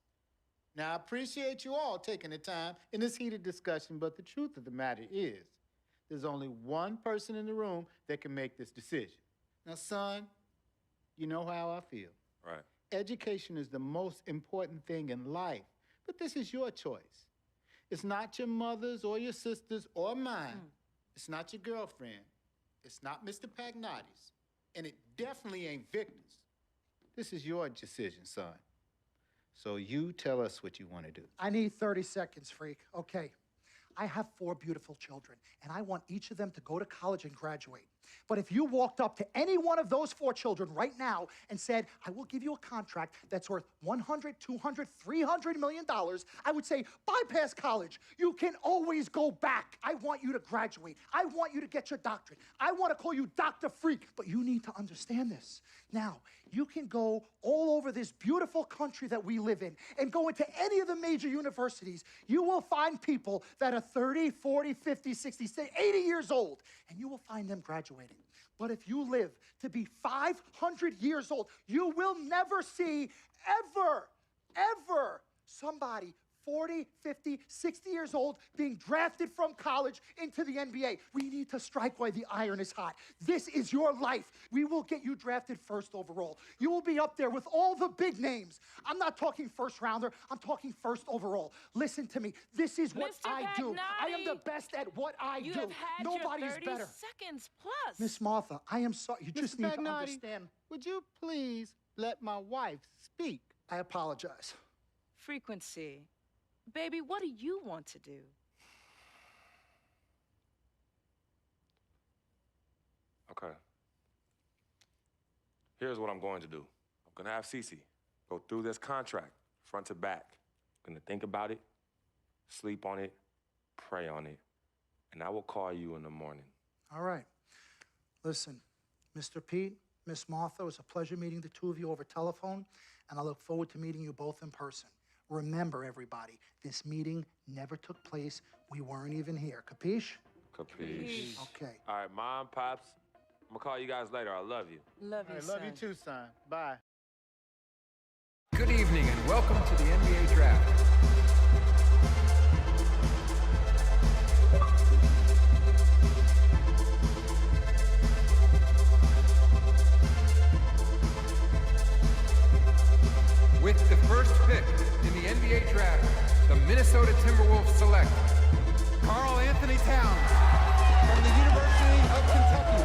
Now, I appreciate you all taking the time in this heated discussion, but the truth of the matter is, there's only one person in the room that can make this decision. Now, son, you know how I feel. Right. Education is the most important thing in life, but this is your choice. It's not your mother's or your sister's or mine. It's not your girlfriend. It's not Mr. Pagnotti's. And it definitely ain't Victor's. This is your decision, son. So you tell us what you want to do. I need 30 seconds, Freak. Okay. I have 4 beautiful children, and I want each of them to go to college and graduate. But if you walked up to any one of those 4 children right now and said, I will give you a contract that's worth $100, $200, $300 million, I would say, bypass college. You can always go back. I want you to graduate. I want you to get your doctorate. I want to call you Dr. Freak, but you need to understand this. Now, you can go all over this beautiful country that we live in and go into any of the major universities. You will find people that are 30, 40, 50, 60, 80 years old, and you will find them graduating. But if you live to be 500 years old, you will never see ever somebody 40, 50, 60 years old being drafted from college into the NBA. We need to strike while the iron is hot. This is your life. We will get you drafted first overall. You will be up there with all the big names. I'm not talking first rounder. I'm talking first overall. Listen to me. This is what I do. I am the best at what I do. You have had Nobody your 30 is better. seconds plus. Miss Martha, I am sorry. You just need to understand. Would you please let my wife speak? I apologize. Frequency. Baby, what do you want to do? Okay. Here's what I'm going to do. I'm going to have Cece go through this contract, front to back. I'm going to think about it, sleep on it, pray on it, and I will call you in the morning. All right. Listen, Mr. Pete, Miss Martha, it was a pleasure meeting the two of you over telephone, and I look forward to meeting you both in person. Remember, everybody, this meeting never took place. We weren't even here. Capiche? Capiche. Okay. All right, Mom, Pops, I'm going to call you guys later. I love you. Love you, Love you too, son. Bye. Good evening and welcome to the NBA Draft. With the first pick in the NBA Draft, the Minnesota Timberwolves select Karl Anthony Towns from the University of Kentucky.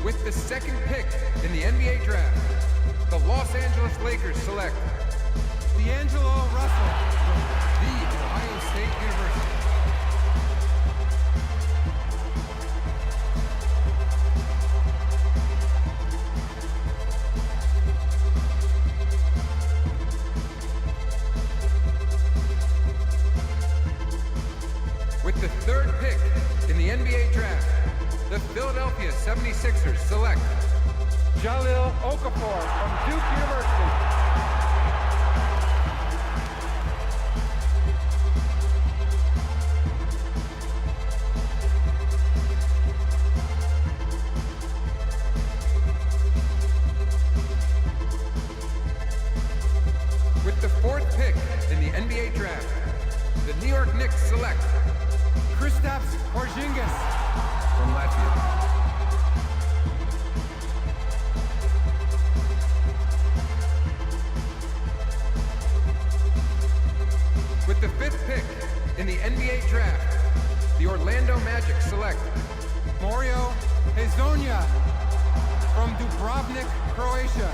With the second pick in the NBA Draft, the Los Angeles Lakers select D'Angelo Russell from The Ohio State University. With the third pick in the NBA Draft, the Philadelphia 76ers select Jahlil Okafor from Duke University. With the fourth pick in the NBA Draft, the New York Knicks select Hazonia from Dubrovnik, Croatia.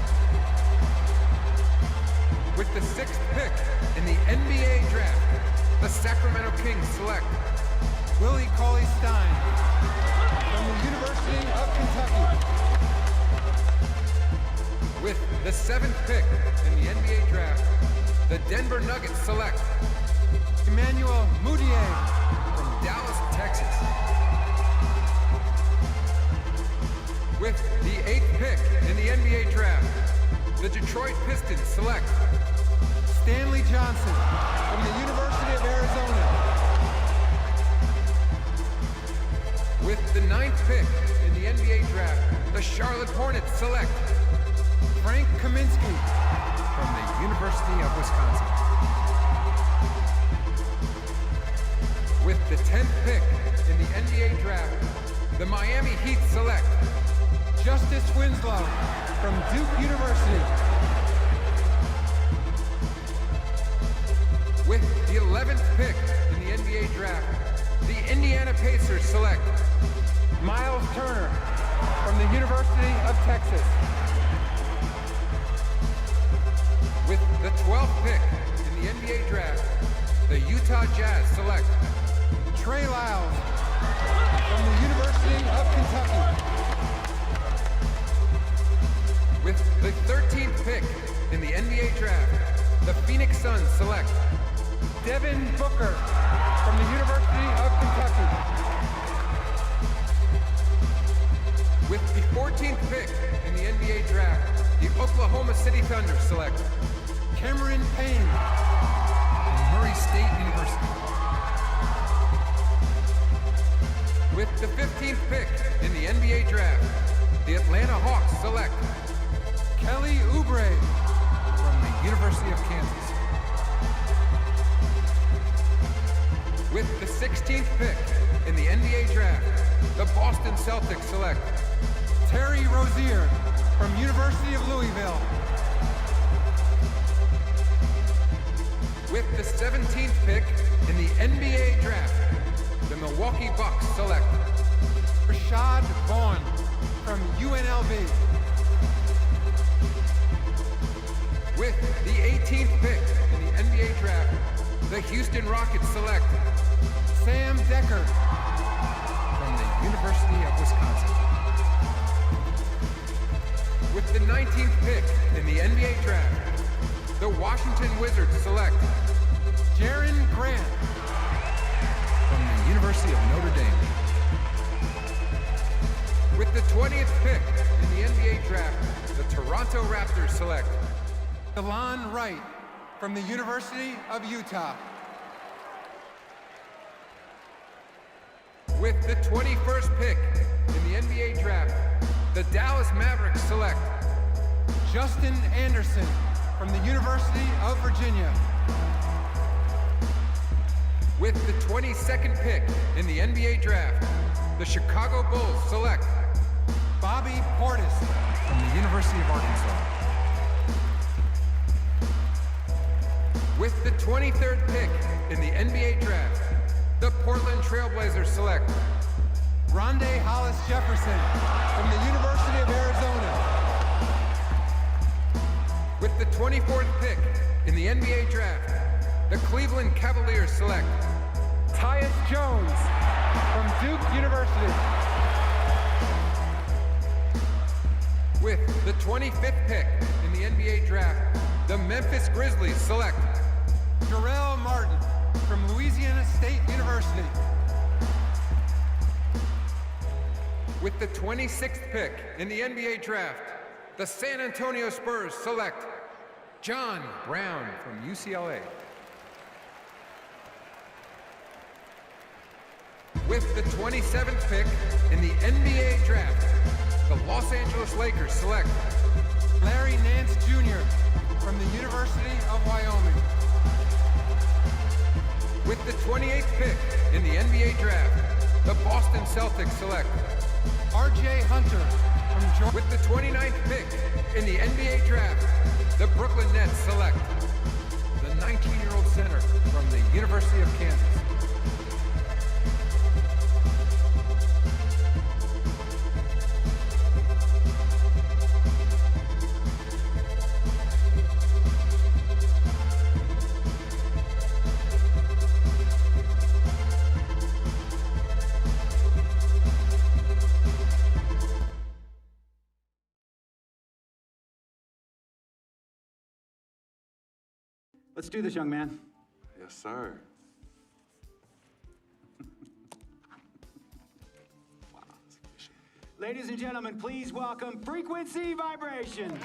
With the 6th pick in the NBA draft, the Sacramento Kings select Willie Cauley-Stein from the University of Kentucky. With the 7th pick in the NBA draft, the Denver Nuggets select Emmanuel Mudiay from Dallas, Texas. With the 8th pick in the NBA draft, the Detroit Pistons select Stanley Johnson from the University of Arizona. With the 9th pick in the NBA draft, the Charlotte Hornets select Frank Kaminsky from the University of Wisconsin. With the 10th pick in the NBA draft, the Miami Heat select Justice Winslow from Duke University. With the 11th pick in the NBA draft, the Indiana Pacers select Miles Turner from the University of Texas. With the 12th pick in the NBA draft, the Utah Jazz select Trey Lyles from the University of Kentucky. With the 13th pick in the NBA draft, the Phoenix Suns select Devin Booker from the University of Kentucky. With the 14th pick in the NBA draft, the Oklahoma City Thunder select Cameron Payne from Murray State University. With the 15th pick in the NBA draft, the Atlanta Hawks select Kelly Oubre from the University of Kansas. With the 16th pick in the NBA draft, the Boston Celtics select Terry Rozier from University of Louisville. With the 17th pick in the NBA draft, the Milwaukee Bucks select Rashad Vaughn from UNLV. With the 18th pick in the NBA draft, the Houston Rockets select Sam Decker from the University of Wisconsin. With the 19th pick in the NBA draft, the Washington Wizards select Jaren Grant from the University of Notre Dame. With the 20th pick in the NBA draft, the Toronto Raptors select Delon Wright from the University of Utah. With the 21st pick in the NBA draft, the Dallas Mavericks select Justin Anderson from the University of Virginia. With the 22nd pick in the NBA draft, the Chicago Bulls select Bobby Portis from the University of Arkansas. With the 23rd pick in the NBA draft, the Portland Trailblazers select Rondé Hollis Jefferson from the University of Arizona. With the 24th pick in the NBA draft, the Cleveland Cavaliers select Tyus Jones from Duke University. With the 25th pick in the NBA draft, the Memphis Grizzlies select Jarrell Martin from Louisiana State University. With the 26th pick in the NBA draft, the San Antonio Spurs select John Brown from UCLA. With the 27th pick in the NBA draft, the Los Angeles Lakers select Larry Nance Jr. from the University of Wyoming. With the 28th pick in the NBA draft, the Boston Celtics select R.J. Hunter from Georgia. With the 29th pick in the NBA draft, the Brooklyn Nets select the 19-year-old center from the University of Kansas. Let's do this, young man. Yes, sir. Ladies and gentlemen, please welcome Frequency Vibration.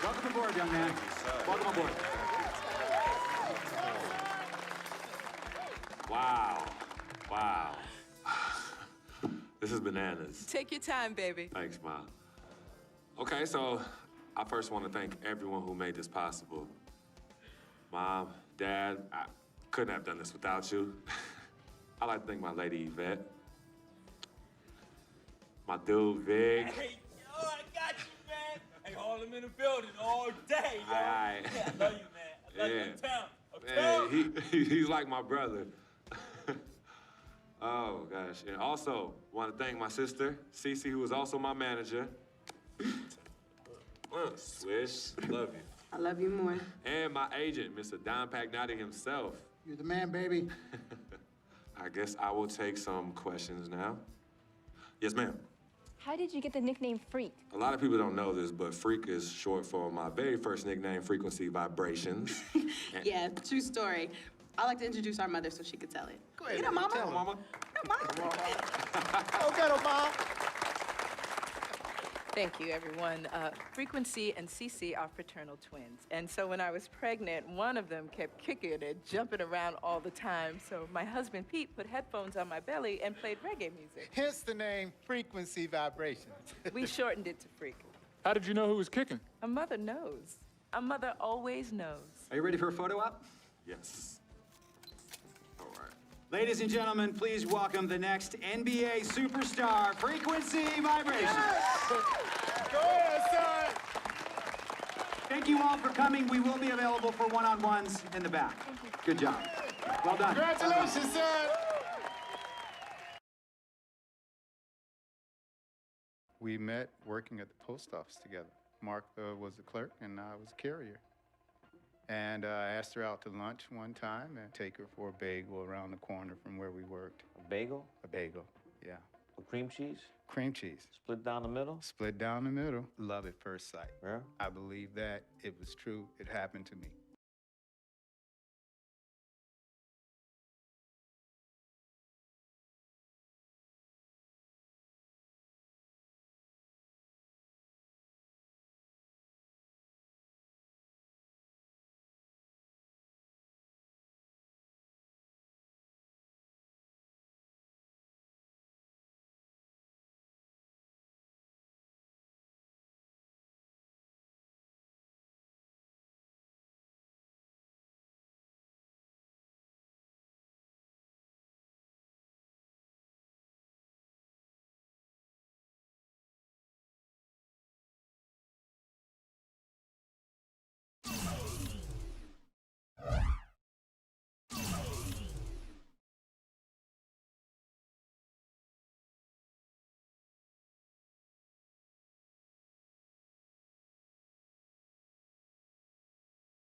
Welcome aboard, young man. Welcome aboard. Wow. Wow. This is bananas. Take your time, baby. Thanks, Mom. Okay, so I first want to thank everyone who made this possible. Mom, Dad, I couldn't have done this without you. I'd like to thank my lady, Yvette. My dude, Vic. Hey, yo, I got you, man. Hey, hold him in the building all day, yo. Aye. Yeah, I love you, man. I love you. Yeah. He's like my brother. Oh, gosh. And also, want to thank my sister, Cece, who was also my manager. Swish, love you. I love you more. And my agent, Mr. Don Pagnotti himself. You're the man, baby. I guess I will take some questions now. Yes, ma'am. How did you get the nickname Freak? A lot of people don't know this, but Freak is short for my very first nickname, Frequency Vibrations. Yeah, true story. I like to introduce our mother so she could tell it. Go ahead. You know, Mama. Tell her, Mama. Go get him, Mom. Thank you, everyone. Frequency and Cece are fraternal twins. And so when I was pregnant, one of them kept kicking and jumping around all the time. So my husband, Pete, put headphones on my belly and played reggae music. Hence the name Frequency Vibrations. We shortened it to Freak. How did you know who was kicking? A mother knows. A mother always knows. Are you ready for a photo op? Yes. All right. Ladies and gentlemen, please welcome the next NBA superstar, Frequency Vibration. Go ahead, son. Thank you all for coming. We will be available for one-on-ones in the back. Good job. Well done. Congratulations, son. We met working at the post office together. Mark was the clerk, and I was a carrier. And I asked her out to lunch one time and take her for a bagel around the corner from where we worked. A bagel? A bagel, yeah. With cream cheese? Cream cheese. Split down the middle? Split down the middle. Love at first sight. Yeah? I believe that it was true. It happened to me.